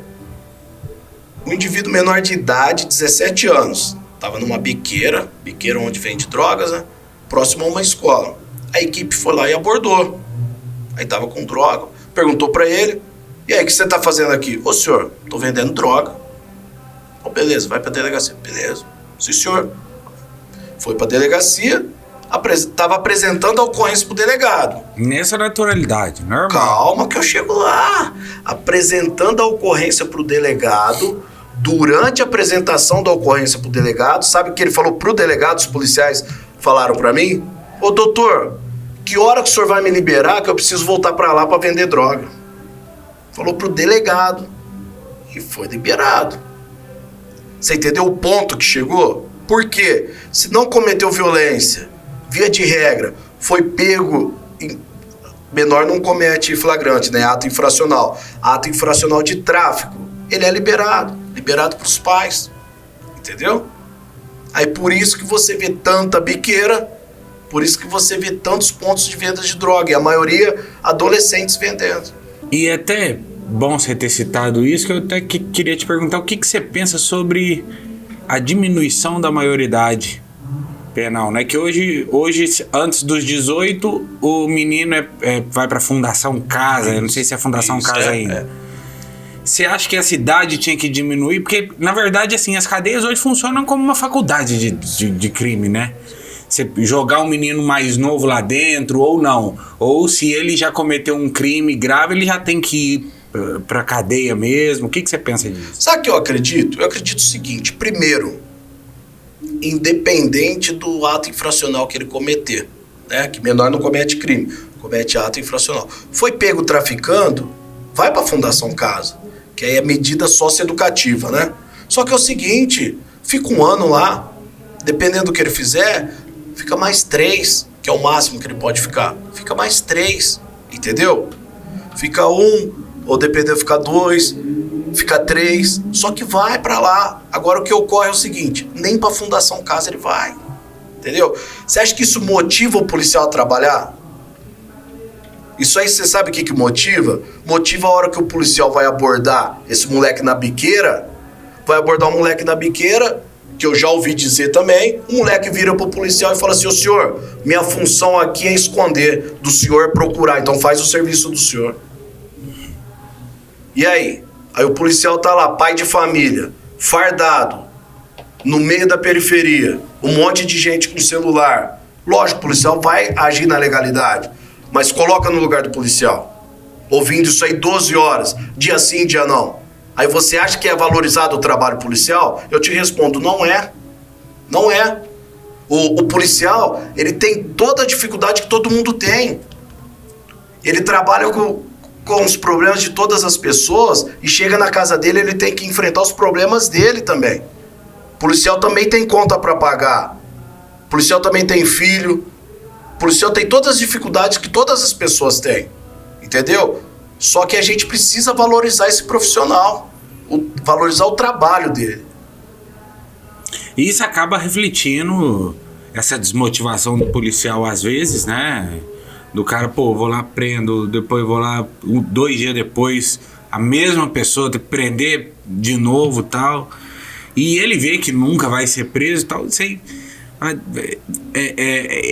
Um indivíduo menor de idade, 17 anos, estava numa biqueira onde vende drogas, né? Próximo a uma escola. A equipe foi lá e abordou. Aí tava com droga. Perguntou pra ele: e aí, o que você tá fazendo aqui? Ô senhor, tô vendendo droga. Beleza, vai pra delegacia. Beleza. Sim, senhor. Foi pra delegacia, tava apresentando a ocorrência pro delegado. Nessa naturalidade, normal. Calma que eu chego lá. Apresentando a ocorrência pro delegado. Durante a apresentação da ocorrência pro delegado, sabe o que ele falou pro delegado? Os policiais falaram pra mim: ô doutor, que hora que o senhor vai me liberar que eu preciso voltar pra lá pra vender droga? Falou pro delegado. E foi liberado. Você entendeu o ponto que chegou? Por quê? Se não cometeu violência, via de regra, foi pego... Menor não comete flagrante, né? Ato infracional. Ato infracional de tráfico. Ele é liberado. Liberado pros pais. Entendeu? Aí por isso que você vê tanta biqueira, por isso que você vê tantos pontos de venda de droga. E a maioria, adolescentes vendendo. E até... bom você ter citado isso, que eu até queria te perguntar o que você pensa sobre a diminuição da maioridade penal, né? Que hoje antes dos 18, o menino vai pra Fundação Casa, eu não sei se é a Fundação Casa ainda. Você acha que essa idade tinha que diminuir? Porque, na verdade, assim, as cadeias hoje funcionam como uma faculdade de crime, né? Você jogar um menino mais novo lá dentro ou não. Ou se ele já cometeu um crime grave, ele já tem que ir pra cadeia mesmo. O que você pensa disso? Sabe o que eu acredito? Eu acredito o seguinte: primeiro, independente do ato infracional que ele cometer, né? Que menor não comete crime, comete ato infracional. Foi pego traficando, vai pra Fundação Casa, que aí é medida socioeducativa, né? Só que é o seguinte, fica um ano lá, dependendo do que ele fizer, fica mais 3, que é o máximo que ele pode ficar. Fica mais 3, entendeu? Fica 1, ou dependendo fica 2, fica 3, só que vai pra lá. Agora o que ocorre é o seguinte, nem pra Fundação Casa ele vai, entendeu? Você acha que isso motiva o policial a trabalhar? Isso aí você sabe o que motiva? Motiva a hora que o policial vai abordar esse moleque na biqueira, vai abordar um moleque na biqueira, que eu já ouvi dizer também, o moleque vira pro policial e fala assim, ô senhor, minha função aqui é esconder, do senhor é procurar, então faz o serviço do senhor. E aí? Aí o policial tá lá, pai de família, fardado, no meio da periferia, um monte de gente com celular. Lógico, o policial vai agir na legalidade, mas coloca no lugar do policial, ouvindo isso aí 12 horas, dia sim, dia não. Aí você acha que é valorizado o trabalho policial? Eu te respondo, não é. Não é. O policial, ele tem toda a dificuldade que todo mundo tem. Ele trabalha com os problemas de todas as pessoas e chega na casa dele, ele tem que enfrentar os problemas dele também. O policial também tem conta para pagar. O policial também tem filho. O policial tem todas as dificuldades que todas as pessoas têm. Entendeu? Só que a gente precisa valorizar esse profissional, valorizar o trabalho dele. E isso acaba refletindo essa desmotivação do policial às vezes, né? Do cara, pô, vou lá, prendo, depois vou lá, 2 dias depois, a mesma pessoa tem que prender de novo e tal. E ele vê que nunca vai ser preso e tal. Isso aí,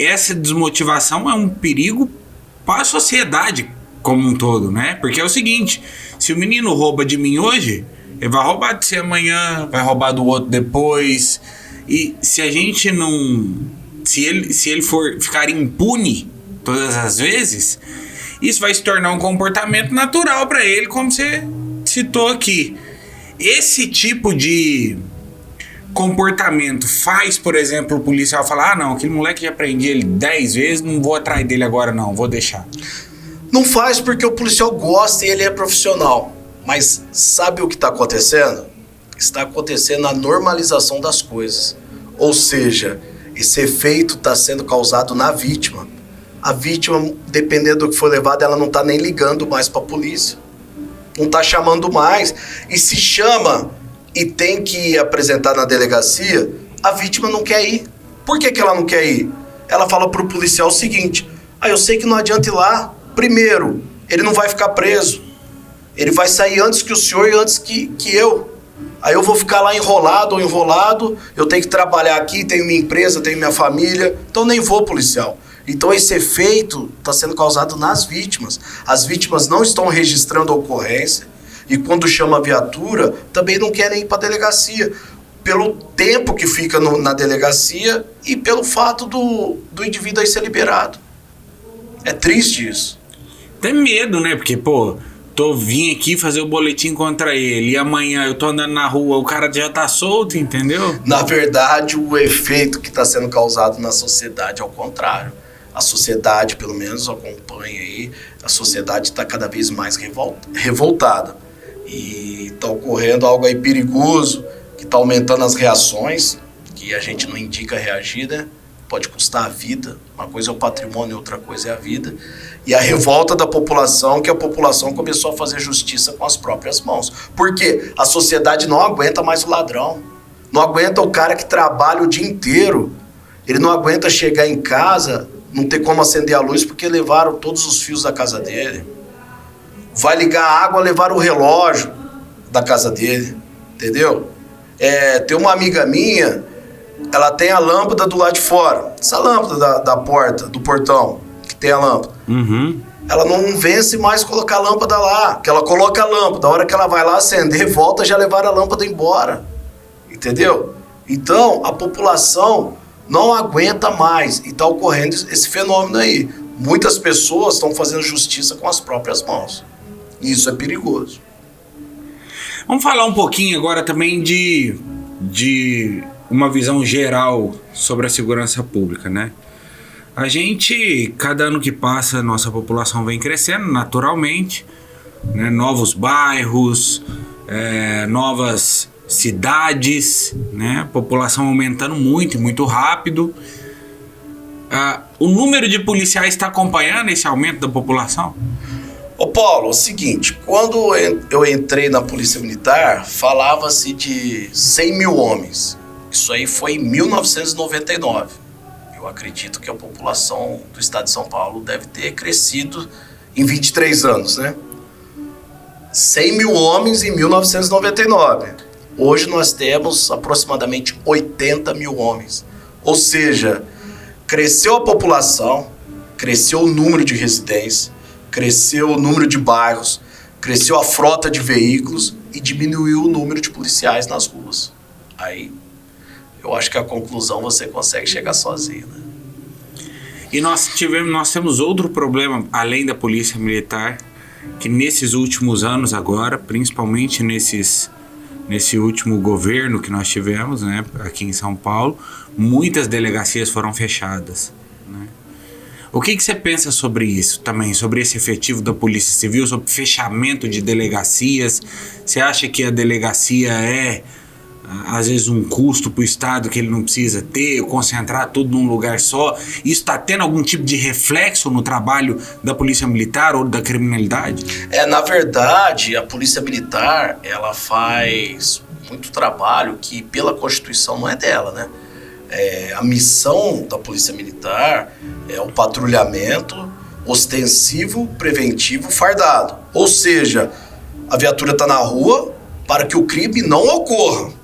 essa desmotivação é um perigo para a sociedade como um todo, né? Porque é o seguinte, se o menino rouba de mim hoje, ele vai roubar de você amanhã, vai roubar do outro depois. E se a gente não... Se ele for ficar impune todas as vezes, isso vai se tornar um comportamento natural para ele, como você citou aqui. Esse tipo de comportamento faz, por exemplo, o policial falar, não, aquele moleque já prendi ele 10 vezes, não vou atrás dele agora não, vou deixar. Não faz porque o policial gosta e ele é profissional. Mas sabe o que está acontecendo? Está acontecendo a normalização das coisas. Ou seja, esse efeito está sendo causado na vítima. A vítima, dependendo do que for levado, ela não está nem ligando mais para a polícia. Não está chamando mais. E se chama e tem que apresentar na delegacia, a vítima não quer ir. Por que ela não quer ir? Ela fala para o policial o seguinte, eu sei que não adianta ir lá. Primeiro, ele não vai ficar preso. Ele vai sair antes que o senhor e antes que eu. Aí eu vou ficar lá enrolado, eu tenho que trabalhar aqui, tenho minha empresa, tenho minha família, então nem vou, policial. Então esse efeito está sendo causado nas vítimas. As vítimas não estão registrando a ocorrência e quando chama a viatura, também não querem ir para a delegacia. Pelo tempo que fica na delegacia e pelo fato do indivíduo aí ser liberado. É triste isso. Tem medo, né? Porque, pô, vim aqui fazer o boletim contra ele e amanhã eu tô andando na rua, o cara já tá solto, entendeu? Na verdade, o efeito que está sendo causado na sociedade é o contrário. A sociedade, pelo menos, acompanha aí, a sociedade está cada vez mais revoltada. E está ocorrendo algo aí perigoso, que está aumentando as reações, que a gente não indica reagir, né? Pode custar a vida. Uma coisa é o patrimônio, outra coisa é a vida. E a revolta da população, que a população começou a fazer justiça com as próprias mãos. Por quê? A sociedade não aguenta mais o ladrão. Não aguenta o cara que trabalha o dia inteiro. Ele não aguenta chegar em casa, não ter como acender a luz porque levaram todos os fios da casa dele. Vai ligar a água, levaram o relógio da casa dele. Entendeu? Tem uma amiga minha, ela tem a lâmpada do lado de fora. Essa lâmpada da porta, do portão, que tem a lâmpada. Uhum. Ela não vence mais colocar a lâmpada lá. Que ela coloca a lâmpada, a hora que ela vai lá acender, volta, já levaram a lâmpada embora. Entendeu? Então, a população não aguenta mais. E está ocorrendo esse fenômeno aí. Muitas pessoas estão fazendo justiça com as próprias mãos. E isso é perigoso. Vamos falar um pouquinho agora também de uma visão geral sobre a segurança pública, né? A gente, cada ano que passa, nossa população vem crescendo naturalmente, né? Novos bairros, novas cidades, né? População aumentando muito rápido. O número de policiais está acompanhando esse aumento da população? Ô Paulo, é o seguinte, quando eu entrei na Polícia Militar, falava-se de 100 mil homens. Isso aí foi em 1999. Eu acredito que a população do estado de São Paulo deve ter crescido em 23 anos, né? 100 mil homens em 1999. Hoje nós temos aproximadamente 80 mil homens. Ou seja, cresceu a população, cresceu o número de residências, cresceu o número de bairros, cresceu a frota de veículos e diminuiu o número de policiais nas ruas. Aí, eu acho que a conclusão você consegue chegar sozinho, né? E nós temos outro problema, além da polícia militar, que nesses últimos anos agora, principalmente nesse último governo que nós tivemos, né, aqui em São Paulo, muitas delegacias foram fechadas, né? O que você pensa sobre isso também, sobre esse efetivo da Polícia Civil, sobre fechamento de delegacias? Você acha que a delegacia é, às vezes, um custo para o Estado que ele não precisa ter, concentrar tudo num lugar só? Isso está tendo algum tipo de reflexo no trabalho da Polícia Militar ou da criminalidade? Na verdade, a Polícia Militar, ela faz muito trabalho que, pela Constituição, não é dela, né? A missão da Polícia Militar é o patrulhamento ostensivo, preventivo, fardado. Ou seja, a viatura está na rua para que o crime não ocorra.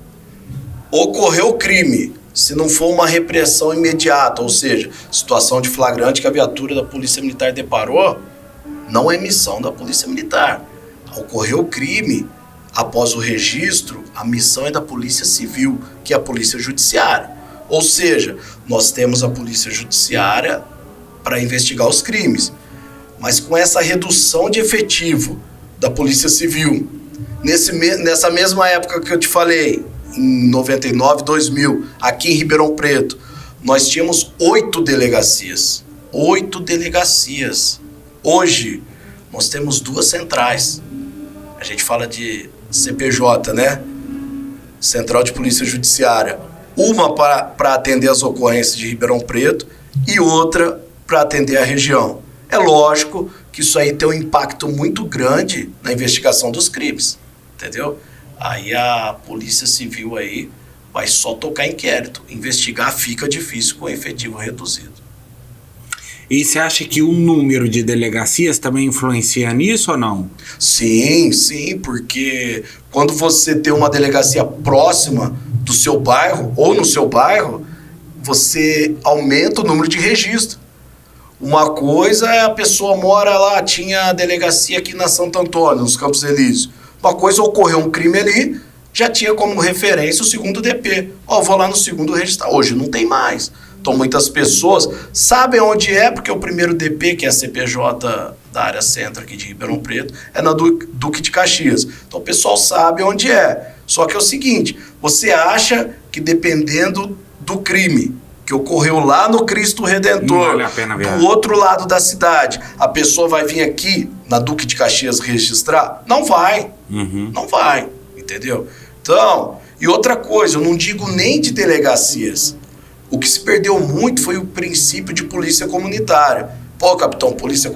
Ocorreu o crime, se não for uma repressão imediata, ou seja, situação de flagrante que a viatura da Polícia Militar deparou, não é missão da Polícia Militar. Ocorreu o crime, após o registro, a missão é da Polícia Civil, que é a Polícia Judiciária. Ou seja, nós temos a Polícia Judiciária para investigar os crimes. Mas com essa redução de efetivo da Polícia Civil, nessa mesma época que eu te falei, em 99, 2000, aqui em Ribeirão Preto, nós tínhamos 8 delegacias. 8 delegacias. Hoje, nós temos 2 centrais. A gente fala de CPJ, né? Central de Polícia Judiciária. Uma para atender as ocorrências de Ribeirão Preto e outra para atender a região. É lógico que isso aí tem um impacto muito grande na investigação dos crimes, entendeu? Aí a Polícia Civil aí vai só tocar inquérito. Investigar fica difícil com efetivo reduzido. E você acha que o número de delegacias também influencia nisso ou não? Sim, porque quando você tem uma delegacia próxima do seu bairro ou no seu bairro, você aumenta o número de registro. Uma coisa é a pessoa mora lá, tinha a delegacia aqui na Santo Antônio, nos Campos Elíseos. Uma coisa, ocorreu um crime ali, já tinha como referência o segundo DP. Vou lá no segundo registrar. Hoje não tem mais. Então muitas pessoas sabem onde é, porque o primeiro DP, que é a CPJ da área centro aqui de Ribeirão Preto, é na Duque de Caxias. Então o pessoal sabe onde é. Só que é o seguinte, você acha que dependendo do crime que ocorreu lá no Cristo Redentor, vale a pena ver. Do outro lado da cidade, a pessoa vai vir aqui na Duque de Caxias registrar? Não vai. Não vai, entendeu? Então, e outra coisa, eu não digo nem de delegacias. O que se perdeu muito foi o princípio de polícia comunitária. Pô, capitão, polícia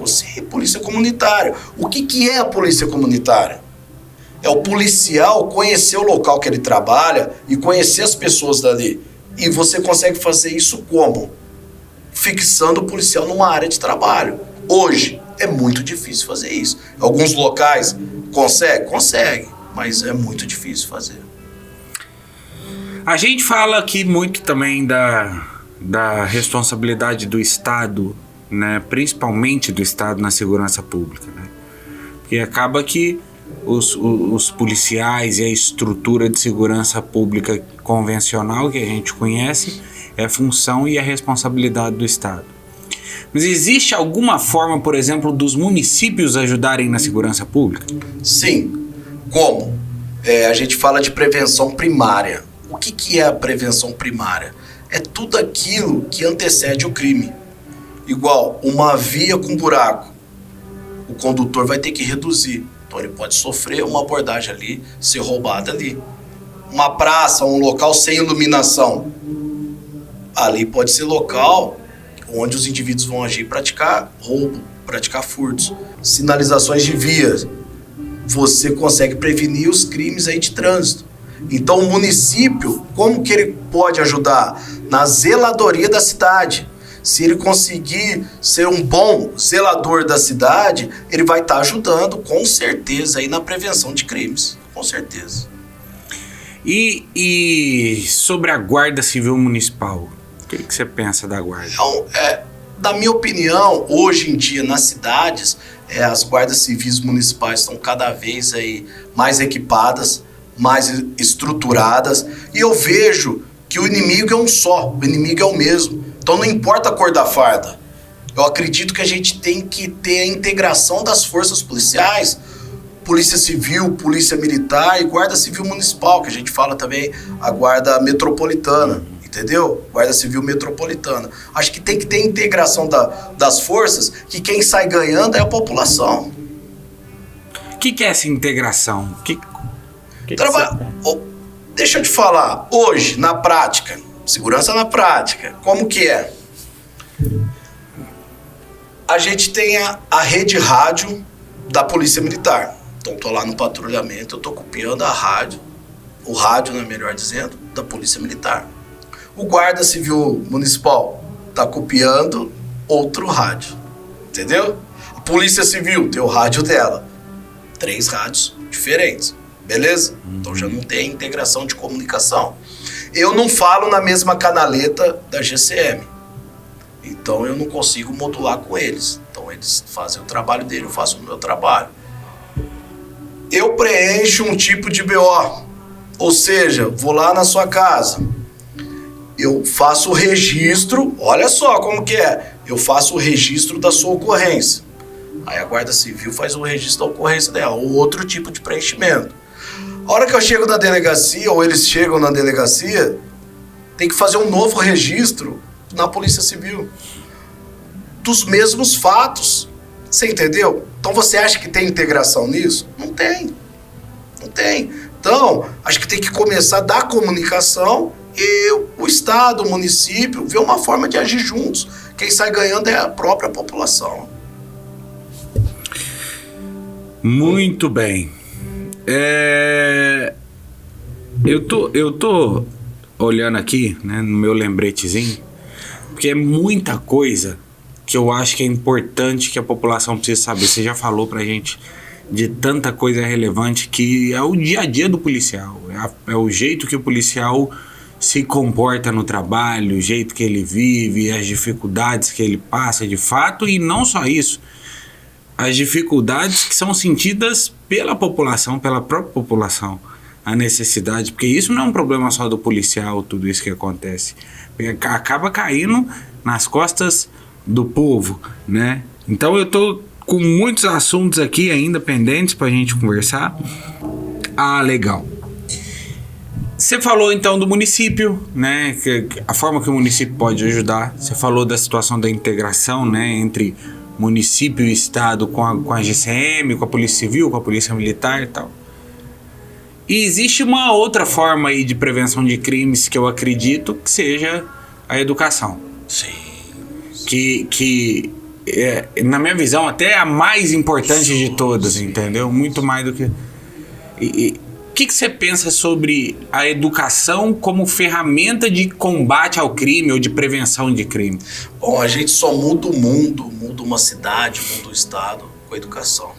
comunitária. O que é a polícia comunitária? É o policial conhecer o local que ele trabalha e conhecer as pessoas dali. E você consegue fazer isso como? Fixando o policial numa área de trabalho. Hoje é muito difícil fazer isso. Alguns locais consegue, mas é muito difícil fazer. A gente fala aqui muito também da responsabilidade do Estado, né? Principalmente do Estado na segurança pública, né? Porque acaba que os policiais e a estrutura de segurança pública convencional que a gente conhece é a função e a responsabilidade do Estado. Mas existe alguma forma, por exemplo, dos municípios ajudarem na segurança pública? Sim. Como? A gente fala de prevenção primária. O que é a prevenção primária? É tudo aquilo que antecede o crime. Igual uma via com buraco. O condutor vai ter que reduzir. Então ele pode sofrer uma abordagem ali, ser roubado ali. Uma praça, um local sem iluminação. Ali pode ser local onde os indivíduos vão agir e praticar roubo, praticar furtos. Sinalizações de vias. Você consegue prevenir os crimes aí de trânsito. Então o município, como que ele pode ajudar? Na zeladoria da cidade. Se ele conseguir ser um bom zelador da cidade, ele vai estar ajudando, com certeza, aí na prevenção de crimes. Com certeza. E sobre a Guarda Civil Municipal? O que você pensa da Guarda? Então, na minha opinião, hoje em dia, nas cidades, as guardas civis municipais estão cada vez aí mais equipadas, mais estruturadas, e eu vejo que o inimigo é um só, o inimigo é o mesmo. Então não importa a cor da farda. Eu acredito que a gente tem que ter a integração das forças policiais, Polícia Civil, Polícia Militar e Guarda Civil Municipal, que a gente fala também a Guarda Metropolitana, entendeu? Guarda Civil Metropolitana. Acho que tem que ter integração das forças, que quem sai ganhando é a população. O que é essa integração? Deixa eu te falar, hoje, na prática, segurança na prática, como que é? A gente tem a rede rádio da Polícia Militar. Então, tô lá no patrulhamento, eu tô copiando a rádio, o rádio, né, melhor dizendo, da Polícia Militar. O Guarda Civil Municipal tá copiando outro rádio, entendeu? A Polícia Civil tem o rádio dela. 3 rádios diferentes, beleza? Então já não tem integração de comunicação. Eu não falo na mesma canaleta da GCM. Então eu não consigo modular com eles. Então eles fazem o trabalho dele, eu faço o meu trabalho. Eu preencho um tipo de BO. Ou seja, vou lá na sua casa. Eu faço o registro, olha só como que é. Eu faço o registro da sua ocorrência. Aí a Guarda Civil faz o registro da ocorrência dela, ou outro tipo de preenchimento. A hora que eu chego na delegacia, ou eles chegam na delegacia, tem que fazer um novo registro na Polícia Civil. Dos mesmos fatos. Você entendeu? Então você acha que tem integração nisso? Não tem. Não tem. Então, acho que tem que começar da comunicação e o Estado, o município, ver uma forma de agir juntos. Quem sai ganhando é a própria população. Muito bem. Eu tô olhando aqui, né, no meu lembretezinho, porque é muita coisa que eu acho que é importante que a população precisa saber. Você já falou pra gente de tanta coisa relevante que é o dia a dia do policial, é o jeito que o policial se comporta no trabalho, o jeito que ele vive, as dificuldades que ele passa de fato, e não só isso, as dificuldades que são sentidas pela população, pela própria população, a necessidade, porque isso não é um problema só do policial, tudo isso que acontece, acaba caindo nas costas do povo, né? Então eu tô com muitos assuntos aqui ainda pendentes pra gente conversar. Ah, legal. Você falou então do município, né? A forma que o município pode ajudar. Você falou da situação da integração, né? Entre município e estado com a GCM, com a Polícia Civil, com a Polícia Militar e tal. E existe uma outra forma aí de prevenção de crimes que eu acredito que seja a educação. Sim. Que na minha visão, até é a mais importante de todas, entendeu? Muito mais do que... O que você pensa sobre a educação como ferramenta de combate ao crime ou de prevenção de crime? Bom, a gente só muda o mundo, muda uma cidade, muda o estado com a educação,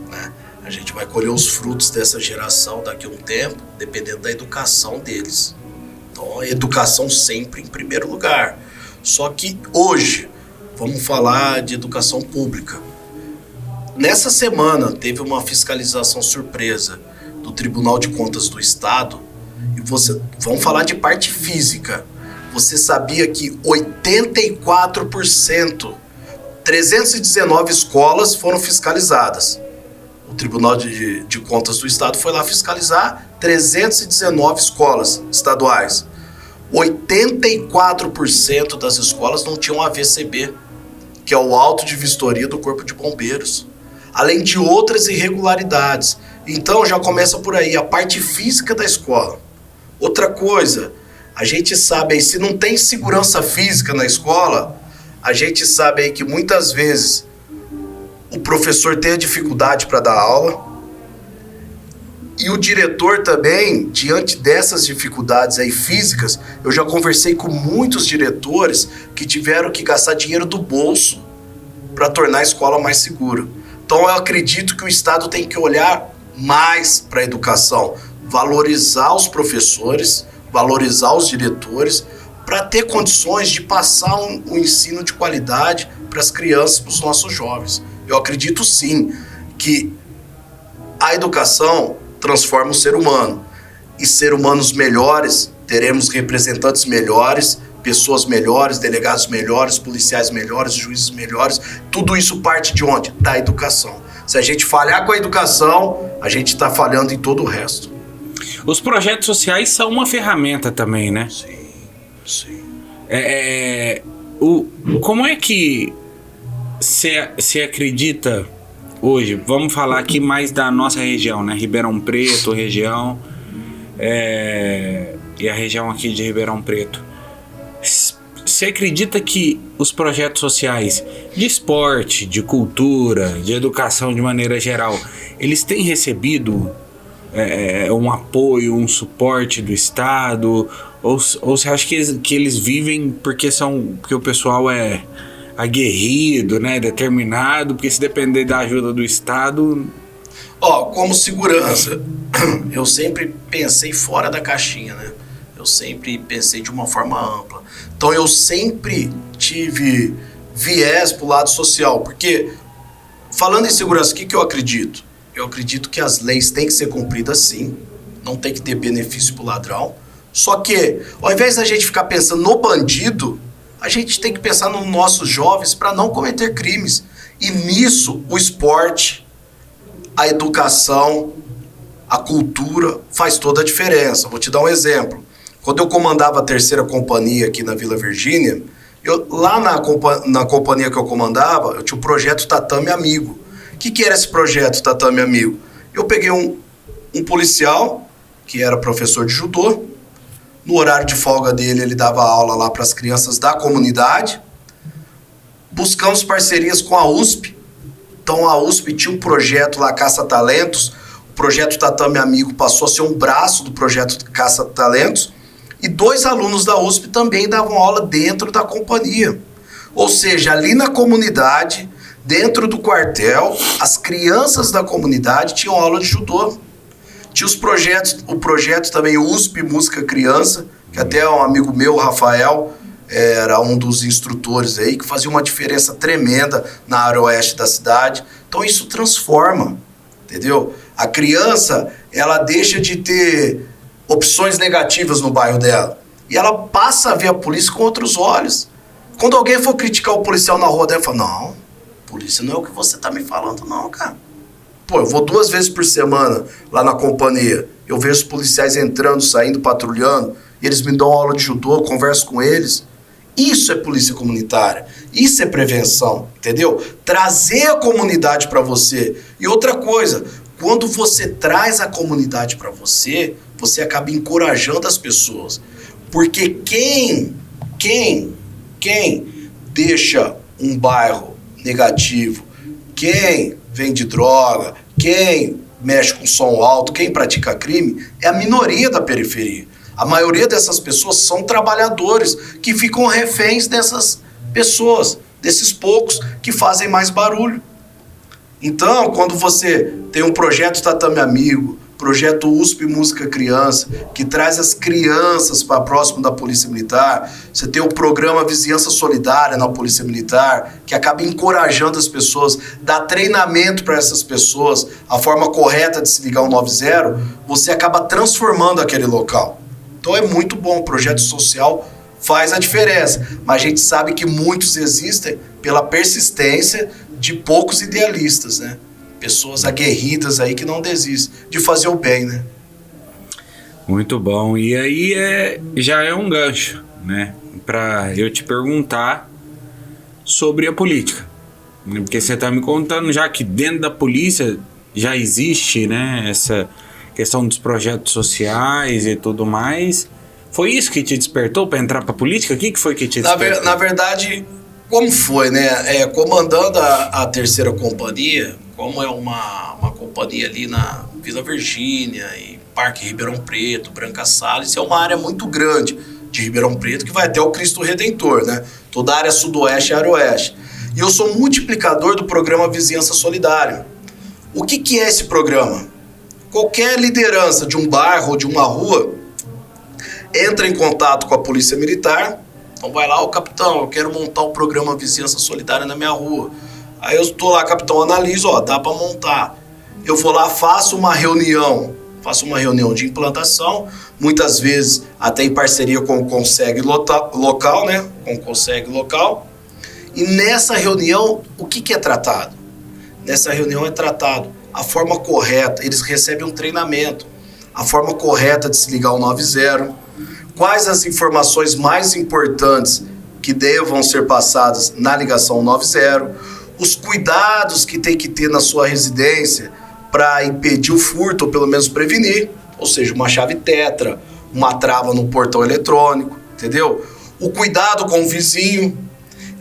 né? A gente vai colher os frutos dessa geração daqui a um tempo, dependendo da educação deles. Então, a educação sempre em primeiro lugar. Só que hoje, vamos falar de educação pública. Nessa semana, teve uma fiscalização surpresa do Tribunal de Contas do Estado. E vamos falar de parte física. Você sabia que 84%, 319 escolas foram fiscalizadas. O Tribunal de Contas do Estado foi lá fiscalizar 319 escolas estaduais. 84% das escolas não tinham AVCB, que é o auto de vistoria do Corpo de Bombeiros, além de outras irregularidades. Então já começa por aí, a parte física da escola. Outra coisa, a gente sabe aí, se não tem segurança física na escola, a gente sabe aí que muitas vezes o professor tem a dificuldade para dar aula, E o diretor também, diante dessas dificuldades aí físicas, eu já conversei com muitos diretores que tiveram que gastar dinheiro do bolso para tornar a escola mais segura. Então eu acredito que o Estado tem que olhar mais para a educação, valorizar os professores, valorizar os diretores, para ter condições de passar um ensino de qualidade para as crianças, para os nossos jovens. Eu acredito sim que a educação transforma o ser humano. E ser humanos melhores, teremos representantes melhores, pessoas melhores, delegados melhores, policiais melhores, juízes melhores. Tudo isso parte de onde? Da educação. Se a gente falhar com a educação, a gente está falhando em todo o resto. Os projetos sociais são uma ferramenta também, né? Sim. Como é que você acredita hoje? Vamos falar aqui mais da nossa região, né? Ribeirão Preto, região, e a região aqui de Ribeirão Preto. Você acredita que os projetos sociais de esporte, de cultura, de educação de maneira geral, eles têm recebido um apoio, um suporte do Estado? Ou você acha que eles vivem porque o pessoal é aguerrido, né, determinado, porque se depender da ajuda do Estado... Como segurança, eu sempre pensei fora da caixinha, né? Eu sempre pensei de uma forma ampla. Então eu sempre tive viés pro lado social, porque falando em segurança, o que eu acredito? Eu acredito que as leis têm que ser cumpridas sim, não tem que ter benefício pro ladrão. Só que, ao invés da gente ficar pensando no bandido, a gente tem que pensar nos nossos jovens para não cometer crimes. E nisso, o esporte, a educação, a cultura faz toda a diferença. Vou te dar um exemplo. Quando eu comandava a 3ª companhia aqui na Vila Virgínia, lá na companhia que eu comandava, eu tinha o projeto Tatame Amigo. O que era esse projeto Tatame Amigo? Eu peguei um policial, que era professor de judô. No horário de folga dele, ele dava aula lá para as crianças da comunidade. Buscamos parcerias com a USP. Então a USP tinha um projeto lá, Caça Talentos. O projeto Tatame Amigo passou a ser um braço do projeto Caça Talentos. E 2 alunos da USP também davam aula dentro da companhia. Ou seja, ali na comunidade, dentro do quartel, as crianças da comunidade tinham aula de judô. Tinha o projeto também USP Música Criança, que até um amigo meu, Rafael, era um dos instrutores aí, que fazia uma diferença tremenda na área oeste da cidade. Então isso transforma, entendeu? A criança, ela deixa de ter opções negativas no bairro dela. E ela passa a ver a polícia com outros olhos. Quando alguém for criticar o policial na rua dela, fala, não, polícia não é o que você tá me falando não, cara. Pô, eu vou 2 vezes por semana lá na companhia. Eu vejo os policiais entrando, saindo, patrulhando. E eles me dão aula de judô, eu converso com eles. Isso é polícia comunitária. Isso é prevenção, entendeu? Trazer a comunidade para você. E outra coisa, quando você traz a comunidade para você, você acaba encorajando as pessoas. Porque quem deixa um bairro negativo, quem vende droga, quem mexe com som alto, quem pratica crime, é a minoria da periferia. A maioria dessas pessoas são trabalhadores que ficam reféns dessas pessoas, desses poucos que fazem mais barulho. Então, quando você tem um projeto Tatame Amigo, projeto USP Música Criança, que traz as crianças para próximo da Polícia Militar, você tem o programa Vizinhança Solidária na Polícia Militar, que acaba encorajando as pessoas, dá treinamento para essas pessoas, a forma correta de se ligar ao 90, você acaba transformando aquele local. Então é muito bom, o projeto social faz a diferença, mas a gente sabe que muitos existem pela persistência de poucos idealistas, né? Pessoas aguerridas aí que não desistem de fazer o bem, né? Muito bom. E aí já é um gancho, né? Pra eu te perguntar sobre a política. Porque você tá me contando já que dentro da polícia já existe, né? Essa questão dos projetos sociais e tudo mais. Foi isso que te despertou para entrar pra política? O que foi que te despertou? Na verdade, como foi, né? Comandando a 3ª companhia, como é uma companhia ali na Vila Virgínia, e Parque Ribeirão Preto, Branca Sala. Isso é uma área muito grande de Ribeirão Preto, que vai até o Cristo Redentor, né? Toda a área sudoeste e área oeste. E eu sou multiplicador do programa Vizinhança Solidária. O que é esse programa? Qualquer liderança de um bairro ou de uma rua entra em contato com a Polícia Militar. Então vai lá, capitão, eu quero montar o programa Vizinhança Solidária na minha rua. Aí eu estou lá, capitão, analiso, dá para montar. Eu vou lá, faço uma reunião de implantação, muitas vezes até em parceria com o Conseg local, né? Com o Conseg local. E nessa reunião, o que é tratado? Nessa reunião é tratado a forma correta, eles recebem um treinamento, a forma correta de se ligar ao 90, quais as informações mais importantes que devam ser passadas na ligação 90, os cuidados que tem que ter na sua residência para impedir o furto, ou pelo menos prevenir, ou seja, uma chave tetra, uma trava no portão eletrônico, entendeu? O cuidado com o vizinho.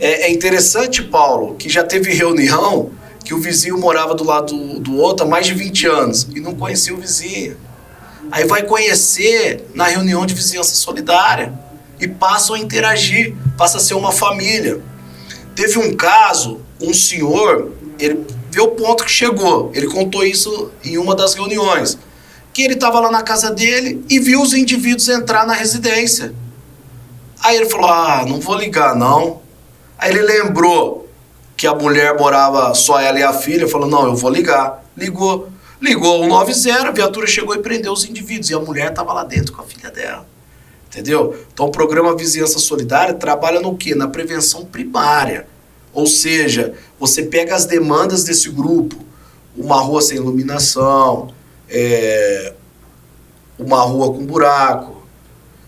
É interessante, Paulo, que já teve reunião que o vizinho morava do lado do outro há mais de 20 anos e não conhecia o vizinho. Aí vai conhecer na reunião de vizinhança solidária e passam a interagir, passa a ser uma família. Teve um caso, um senhor, ele viu o ponto que chegou, ele contou isso em uma das reuniões, que ele estava lá na casa dele e viu os indivíduos entrar na residência. Aí ele falou, não vou ligar não. Aí ele lembrou que a mulher morava só ela e a filha, falou, não, eu vou ligar. Ligou o 90, a viatura chegou e prendeu os indivíduos, e a mulher estava lá dentro com a filha dela. Entendeu? Então o programa Vizinhança Solidária trabalha no quê? Na prevenção primária. Ou seja, você pega as demandas desse grupo, uma rua sem iluminação, uma rua com buraco,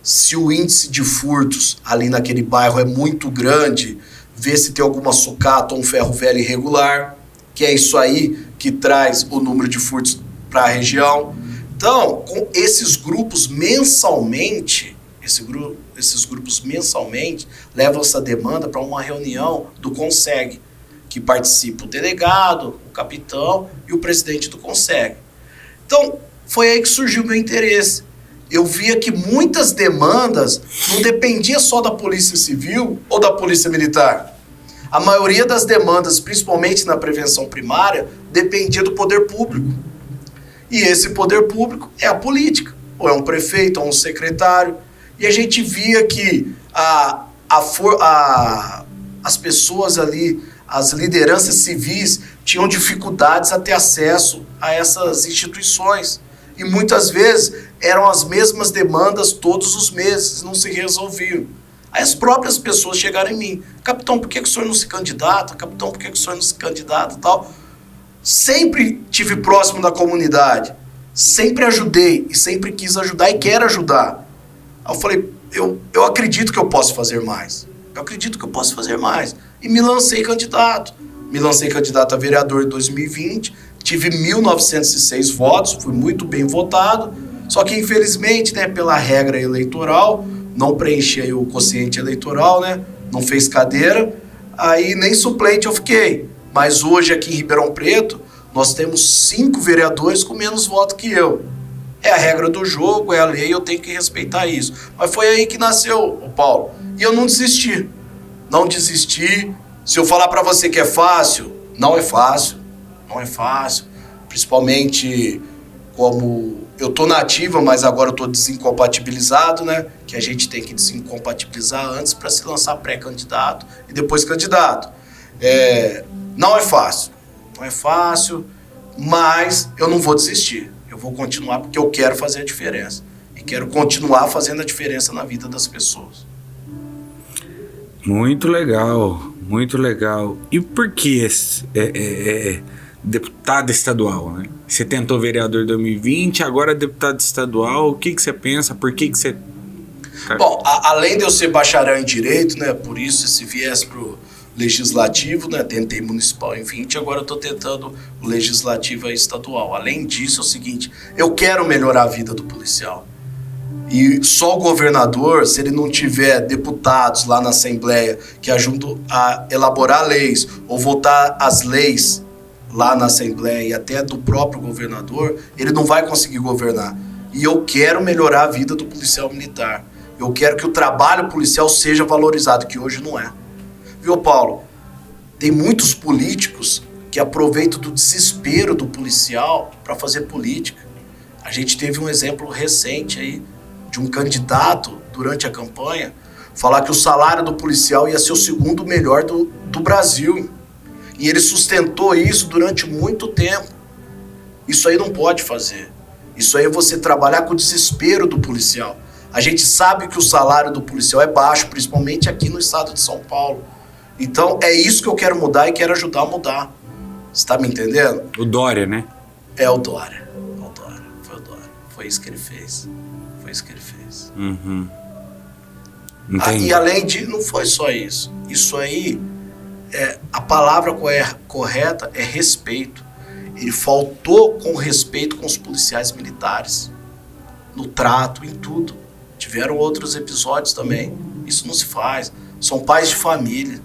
se o índice de furtos ali naquele bairro é muito grande, ver se tem alguma sucata ou um ferro velho irregular, que é isso aí que traz o número de furtos para a região. Então, com esses grupos mensalmente, esses grupos mensalmente levam essa demanda para uma reunião do Conseg, que participa o delegado, o capitão e o presidente do Conseg. Então, foi aí que surgiu o meu interesse. Eu via que muitas demandas não dependiam só da Polícia Civil ou da Polícia Militar. A maioria das demandas, principalmente na prevenção primária, dependia do poder público. E esse poder público é a política, ou é um prefeito, ou um secretário. E a gente via que as pessoas ali, as lideranças civis, tinham dificuldades a ter acesso a essas instituições. E muitas vezes eram as mesmas demandas todos os meses, não se resolviam. Aí as próprias pessoas chegaram em mim, capitão, por que o senhor não se candidata? Capitão, por que o senhor não se candidata? Tal. Sempre tive próximo da comunidade, sempre ajudei e sempre quis ajudar e quero ajudar. Aí eu falei, eu acredito que eu posso fazer mais. Eu acredito que eu posso fazer mais. E me lancei candidato. Me lancei candidato a vereador em 2020, tive 1.906 votos, fui muito bem votado, só que infelizmente, né, pela regra eleitoral, não preenchi aí o quociente eleitoral, né, não fez cadeira, aí nem suplente eu fiquei. Mas hoje aqui em Ribeirão Preto, nós temos 5 vereadores com menos voto que eu. É a regra do jogo, é a lei, eu tenho que respeitar isso. Mas foi aí que nasceu, o Paulo. E eu não desisti. Não desisti. Se eu falar para você que é fácil, não é fácil. Não é fácil. Principalmente como eu tô na ativa, mas agora eu tô desincompatibilizado, né? Que a gente tem que desincompatibilizar antes para se lançar pré-candidato e depois candidato. Não é fácil. Não é fácil, mas eu não vou desistir. Eu vou continuar porque eu quero fazer a diferença. E quero continuar fazendo a diferença na vida das pessoas. Muito legal, muito legal. E por que deputado estadual, né? Você tentou vereador em 2020, agora deputado estadual. O que você pensa? Por que você... Bom, além de eu ser bacharel em Direito, né? Por isso esse viés pro Legislativo, né? Tentei municipal em 20, agora eu tô tentando o Legislativo estadual. Além disso, é o seguinte, eu quero melhorar a vida do policial. E só o governador, se ele não tiver deputados lá na Assembleia que ajudam a elaborar leis ou votar as leis lá na Assembleia e até do próprio governador, ele não vai conseguir governar. E eu quero melhorar a vida do policial militar. Eu quero que o trabalho policial seja valorizado, que hoje não é. Viu, Paulo? Tem muitos políticos que aproveitam do desespero do policial para fazer política. A gente teve um exemplo recente aí de um candidato durante a campanha falar que o salário do policial ia ser o segundo melhor do Brasil. E ele sustentou isso durante muito tempo. Isso aí não pode fazer. Isso aí é você trabalhar com o desespero do policial. A gente sabe que o salário do policial é baixo, principalmente aqui no estado de São Paulo. Então é isso que eu quero mudar e quero ajudar a mudar. Você tá me entendendo? O Dória, né? É o Dória. Foi o Dória. Foi isso que ele fez. Uhum. E além de, não foi só isso. Isso aí, a palavra correta é respeito. Ele faltou com respeito com os policiais militares. No trato, em tudo. Tiveram outros episódios também. Isso não se faz. São pais de família.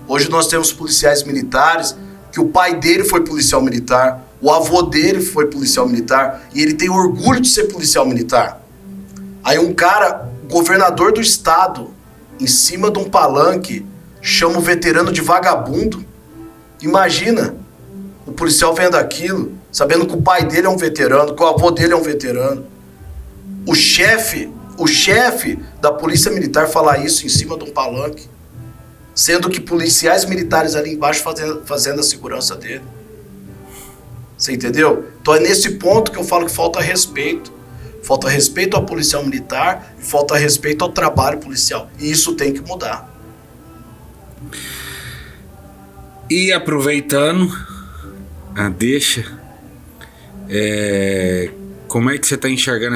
Hoje nós temos policiais militares que o pai dele foi policial militar, o avô dele foi policial militar e ele tem orgulho de ser policial militar. Aí um cara, governador do estado, em cima de um palanque, chama o veterano de vagabundo. Imagina, o policial vendo aquilo, sabendo que o pai dele é um veterano, que o avô dele é um veterano. O chefe da polícia militar falar isso em cima de um palanque, sendo que policiais militares ali embaixo fazendo a segurança dele. Você entendeu? Então é nesse ponto que eu falo que falta respeito. Falta respeito ao policial militar e falta respeito ao trabalho policial. E isso tem que mudar. E aproveitando deixa, como é que você está enxergando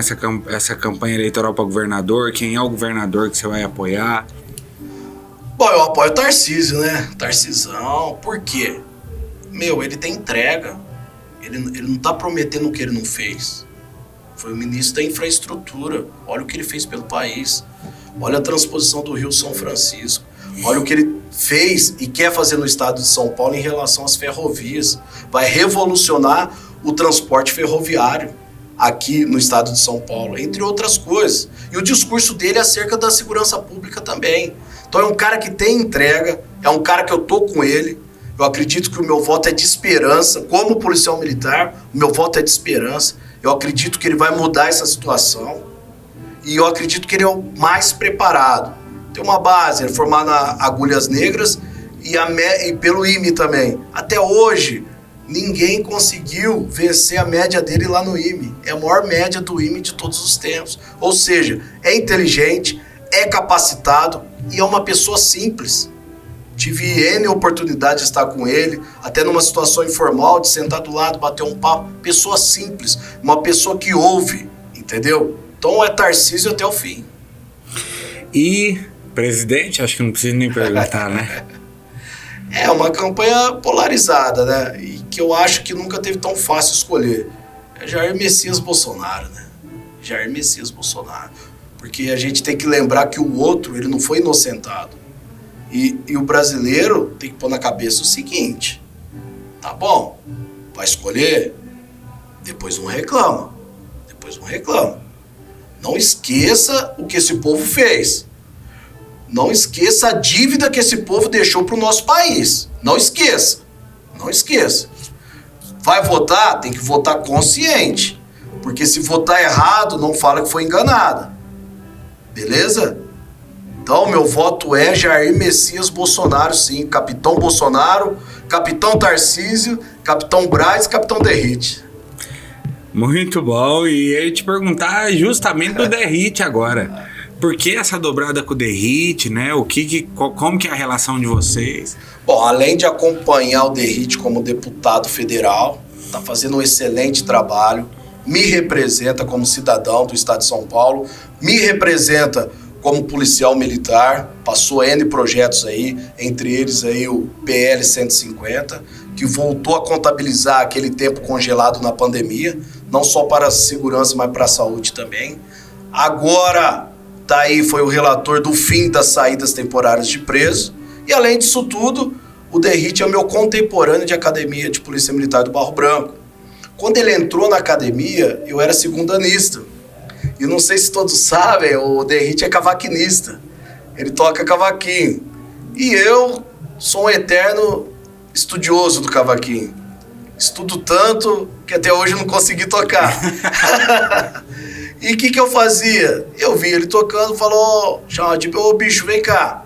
essa campanha eleitoral para governador? Quem é o governador que você vai apoiar? Bom, eu apoio o Tarcísio, né? Tarcisão. Por quê? Ele tem entrega. Ele não tá prometendo o que ele não fez. Foi o ministro da infraestrutura. Olha o que ele fez pelo país. Olha a transposição do Rio São Francisco. Olha o que ele fez e quer fazer no estado de São Paulo em relação às ferrovias. Vai revolucionar o transporte ferroviário aqui no estado de São Paulo, entre outras coisas. E o discurso dele é acerca da segurança pública também. Então é um cara que tem entrega, é um cara que eu tô com ele. Eu acredito que o meu voto é de esperança. Como policial militar, o meu voto é de esperança. Eu acredito que ele vai mudar essa situação. E eu acredito que ele é o mais preparado. Tem uma base, ele é formado na Agulhas Negras e pelo IME também. Até hoje, ninguém conseguiu vencer a média dele lá no IME. É a maior média do IME de todos os tempos. Ou seja, é inteligente, é capacitado e é uma pessoa simples. Tive N oportunidade de estar com ele, até numa situação informal, de sentar do lado, bater um papo. Pessoa simples, uma pessoa que ouve, entendeu? Então é Tarcísio até o fim. E presidente, acho que não precisa nem perguntar, né? É uma campanha polarizada, né? E que eu acho que nunca teve tão fácil escolher. É Jair Messias Bolsonaro, né? Jair Messias Bolsonaro. Porque a gente tem que lembrar que o outro, ele não foi inocentado. E o brasileiro tem que pôr na cabeça o seguinte: tá bom, vai escolher, depois não reclama. Não esqueça o que esse povo fez. Não esqueça a dívida que esse povo deixou pro nosso país. Não esqueça. Vai votar? Tem que votar consciente. Porque se votar errado, não fala que foi enganada. Beleza? Então, meu voto é Jair Messias Bolsonaro, sim. Capitão Bolsonaro, Capitão Tarcísio, Capitão Braz, Capitão Derrite. Muito bom. E eu ia te perguntar justamente do Derrite agora. Por que essa dobrada com o Derrite, né? Como que é a relação de vocês? Bom, além de acompanhar o Derrite como deputado federal, está fazendo um excelente trabalho, me representa como cidadão do estado de São Paulo, me representa como policial militar, passou N projetos aí, entre eles aí o PL 150, que voltou a contabilizar aquele tempo congelado na pandemia, não só para a segurança, mas para a saúde também. Agora, tá aí, foi o relator do fim das saídas temporárias de preso, e além disso tudo, O Derrit é o meu contemporâneo de academia de Polícia Militar do Barro Branco. Quando ele entrou na academia, eu era segundanista. E não sei se todos sabem, o Derrit é cavaquinista. Ele toca cavaquinho. E eu sou um eterno estudioso do cavaquinho. Estudo tanto que até hoje eu não consegui tocar. E o que eu fazia? Eu vi ele tocando, falou, chamava de, ô bicho, vem cá.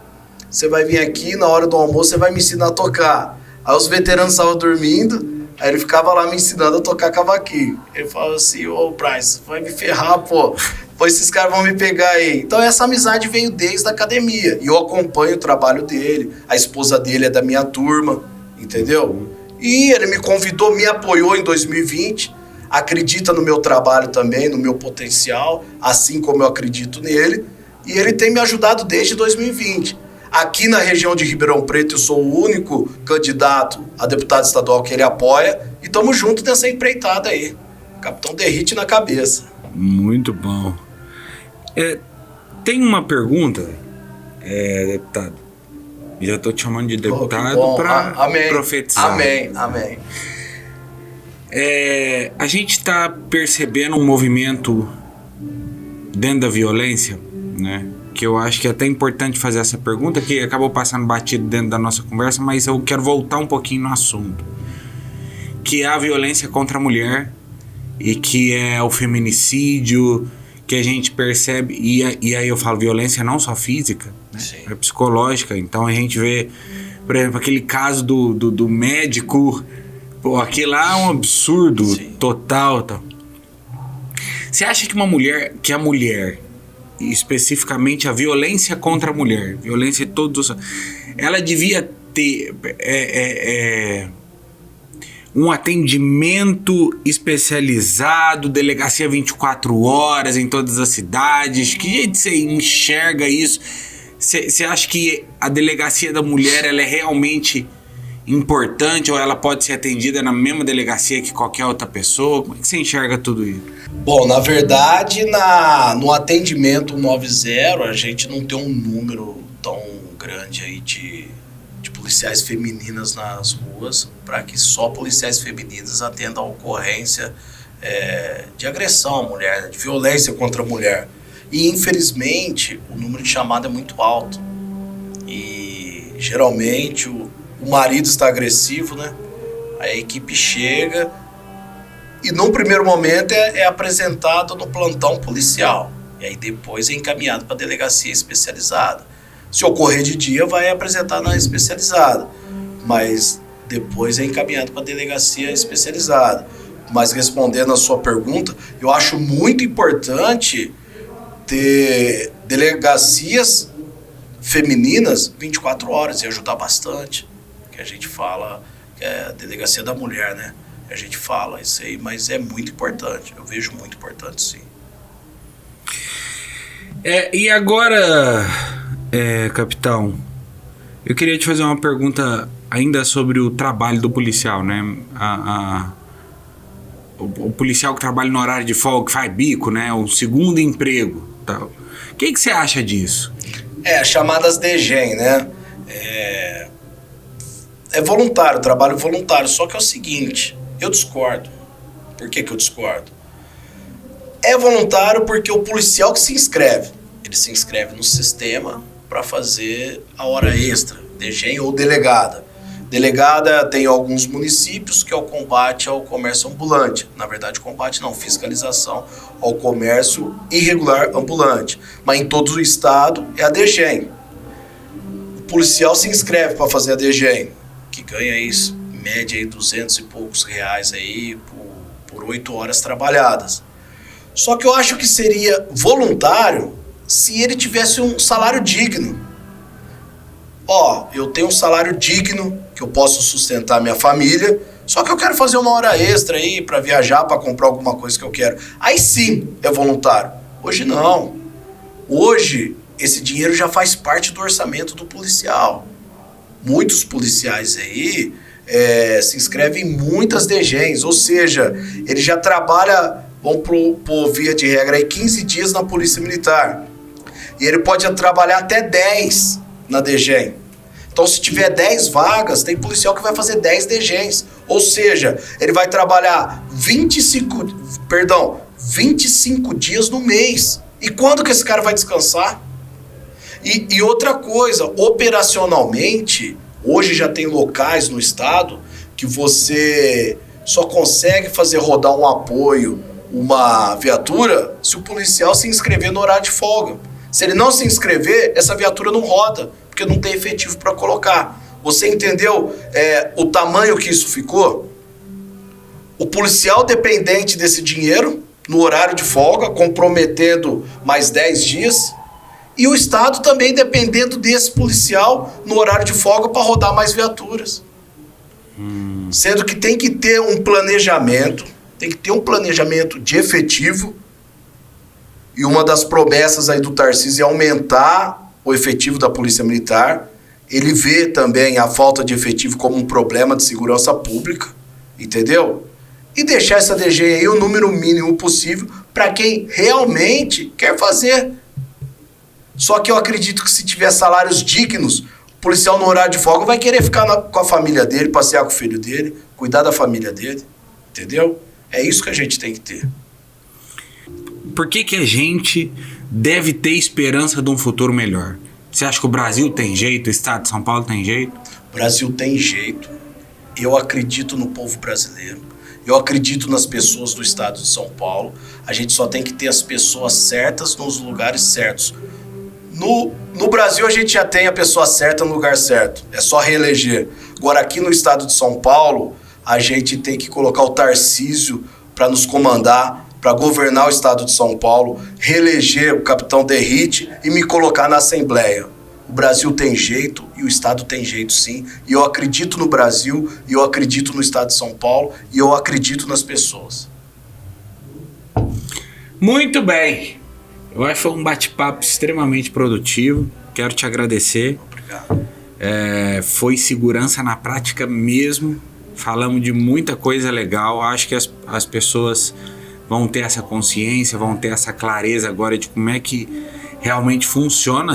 Você vai vir aqui, na hora do almoço, você vai me ensinar a tocar. Aí os veteranos estavam dormindo, aí ele ficava lá me ensinando a tocar cavaquinho. Ele falava assim, ô Bryce, vai me ferrar, pô. Pois esses caras vão me pegar aí. Então essa amizade veio desde a academia. E eu acompanho o trabalho dele, a esposa dele é da minha turma, entendeu? E ele me convidou, me apoiou em 2020, acredita no meu trabalho também, no meu potencial, assim como eu acredito nele, e ele tem me ajudado desde 2020. Aqui na região de Ribeirão Preto eu sou o único candidato a deputado estadual que ele apoia, e estamos juntos nessa empreitada aí. Capitão Derrit na cabeça. Muito bom. Tem uma pergunta, deputado. Já estou te chamando de deputado para profetizar. Amém. A gente está percebendo um movimento dentro da violência, né? Que eu acho que é até importante fazer essa pergunta, que acabou passando batido dentro da nossa conversa, mas eu quero voltar um pouquinho no assunto. Que é a violência contra a mulher e que é o feminicídio, que a gente percebe, e aí eu falo violência não só física, né? É psicológica. Então a gente vê, por exemplo, aquele caso do médico, pô, aquilo lá é um absurdo. Sim. Total. Você acha que a mulher, especificamente a violência contra a mulher, violência de todos, ela devia ter um atendimento especializado, delegacia 24 horas em todas as cidades? Que jeito você enxerga isso? Você acha que a delegacia da mulher ela é realmente importante, ou ela pode ser atendida na mesma delegacia que qualquer outra pessoa? Como é que você enxerga tudo isso? Bom, na verdade, no atendimento 90, a gente não tem um número tão grande aí de policiais femininas nas ruas, para que só policiais femininas atendam a ocorrência de agressão à mulher, de violência contra a mulher. E, infelizmente, o número de chamada é muito alto. E, geralmente, o marido está agressivo, né? A equipe chega e, num primeiro momento, é apresentado no plantão policial. E aí, depois, é encaminhado para a delegacia especializada. Se ocorrer de dia, vai apresentar na especializada. Mas, depois, é encaminhado para a delegacia especializada. Mas, respondendo a sua pergunta, eu acho muito importante ter delegacias femininas 24 horas e ajudar bastante. Que a gente fala que é a delegacia da mulher, né? A gente fala isso aí, mas é muito importante. Eu vejo muito importante, sim. E agora, capitão, eu queria te fazer uma pergunta ainda sobre o trabalho do policial, né? O policial que trabalha no horário de folga, que faz bico, né? O segundo emprego, tal. O que você acha disso? Chamadas DGEM, né? É voluntário, trabalho voluntário. Só que é o seguinte, eu discordo. Por que eu discordo? É voluntário porque o policial que se inscreve, ele se inscreve no sistema para fazer a hora extra, DGEM ou delegada. Delegada tem alguns municípios que é o combate ao comércio ambulante. Na verdade, combate não, fiscalização ao comércio irregular ambulante. Mas em todo o estado é a DGEM. O policial se inscreve para fazer a DGEM, que ganha isso, em média aí, 200 e poucos reais aí por 8 horas trabalhadas. Só que eu acho que seria voluntário se ele tivesse um salário digno. Eu tenho um salário digno, que eu posso sustentar minha família, só que eu quero fazer uma hora extra aí para viajar, para comprar alguma coisa que eu quero. Aí sim é voluntário. Hoje não. Hoje esse dinheiro já faz parte do orçamento do policial. Muitos policiais aí se inscrevem em muitas DGEMs, ou seja, ele já trabalha, vamos por via de regra, aí 15 dias na Polícia Militar. E ele pode trabalhar até 10 na DGEM. Então, se tiver 10 vagas, tem policial que vai fazer 10 DGs. Ou seja, ele vai trabalhar 25 dias no mês. E quando que esse cara vai descansar? E outra coisa, operacionalmente, hoje já tem locais no estado que você só consegue fazer rodar um apoio, uma viatura, se o policial se inscrever no horário de folga. Se ele não se inscrever, essa viatura não roda, porque não tem efetivo para colocar. Você entendeu o tamanho que isso ficou? O policial dependente desse dinheiro, no horário de folga, comprometendo mais 10 dias, e o Estado também dependendo desse policial no horário de folga para rodar mais viaturas. Sendo que tem que ter um planejamento, de efetivo, e uma das promessas aí do Tarcísio é aumentar o efetivo da Polícia Militar. Ele vê também a falta de efetivo como um problema de segurança pública, entendeu? E deixar essa DG aí o número mínimo possível para quem realmente quer fazer. Só que eu acredito que se tiver salários dignos, o policial no horário de folga vai querer ficar com a família dele, passear com o filho dele, cuidar da família dele, entendeu? É isso que a gente tem que ter. Por que a gente deve ter esperança de um futuro melhor? Você acha que o Brasil tem jeito, o estado de São Paulo tem jeito? O Brasil tem jeito. Eu acredito no povo brasileiro. Eu acredito nas pessoas do estado de São Paulo. A gente só tem que ter as pessoas certas nos lugares certos. No Brasil a gente já tem a pessoa certa no lugar certo. É só reeleger. Agora aqui no estado de São Paulo, a gente tem que colocar o Tarcísio para nos comandar, para governar o estado de São Paulo, reeleger o capitão Derrite e me colocar na Assembleia. O Brasil tem jeito e o estado tem jeito sim. E eu acredito no Brasil, e eu acredito no estado de São Paulo, e eu acredito nas pessoas. Muito bem. Eu acho que foi um bate-papo extremamente produtivo. Quero te agradecer. Obrigado. Foi segurança na prática mesmo. Falamos de muita coisa legal. Acho que as pessoas vão ter essa consciência, vão ter essa clareza agora de como é que realmente funciona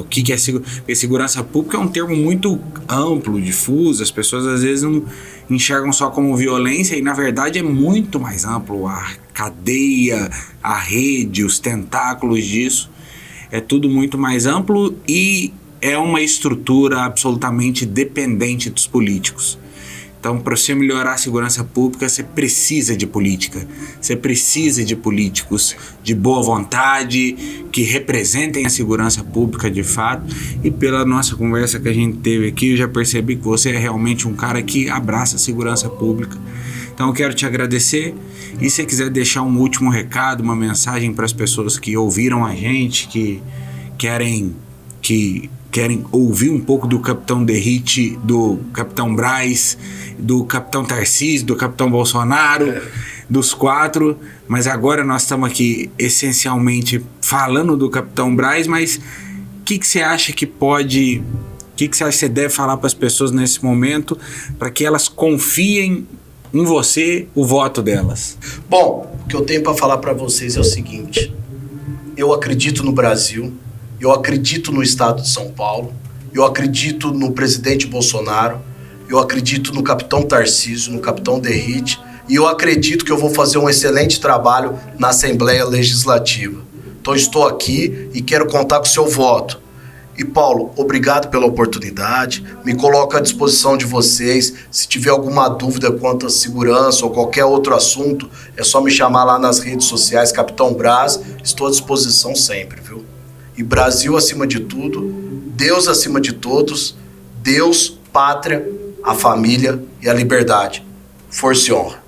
o que é segurança. Porque segurança pública é um termo muito amplo, difuso. As pessoas às vezes não enxergam só como violência e na verdade é muito mais amplo. A cadeia, a rede, os tentáculos disso, é tudo muito mais amplo e é uma estrutura absolutamente dependente dos políticos. Então, para você melhorar a segurança pública, você precisa de política. Você precisa de políticos de boa vontade, que representem a segurança pública de fato. E pela nossa conversa que a gente teve aqui, eu já percebi que você é realmente um cara que abraça a segurança pública. Então, eu quero te agradecer. E se você quiser deixar um último recado, uma mensagem para as pessoas que ouviram a gente, que querem ouvir um pouco do Capitão Derrite, do Capitão Braz, do Capitão Tarcísio, do Capitão Bolsonaro, dos quatro, mas agora nós estamos aqui essencialmente falando do Capitão Braz, mas o que você acha que pode, o que você acha que você deve falar para as pessoas nesse momento, para que elas confiem em você, o voto delas? Bom, o que eu tenho para falar para vocês é o seguinte: eu acredito no Brasil, eu acredito no estado de São Paulo, eu acredito no presidente Bolsonaro, eu acredito no capitão Tarcísio, no capitão Derrite, e eu acredito que eu vou fazer um excelente trabalho na Assembleia Legislativa. Então estou aqui e quero contar com o seu voto. E Paulo, obrigado pela oportunidade, me coloco à disposição de vocês. Se tiver alguma dúvida quanto à segurança ou qualquer outro assunto, é só me chamar lá nas redes sociais, Capitão Braz, estou à disposição sempre, viu? E Brasil acima de tudo, Deus acima de todos, Deus, pátria, a família e a liberdade. Força e honra.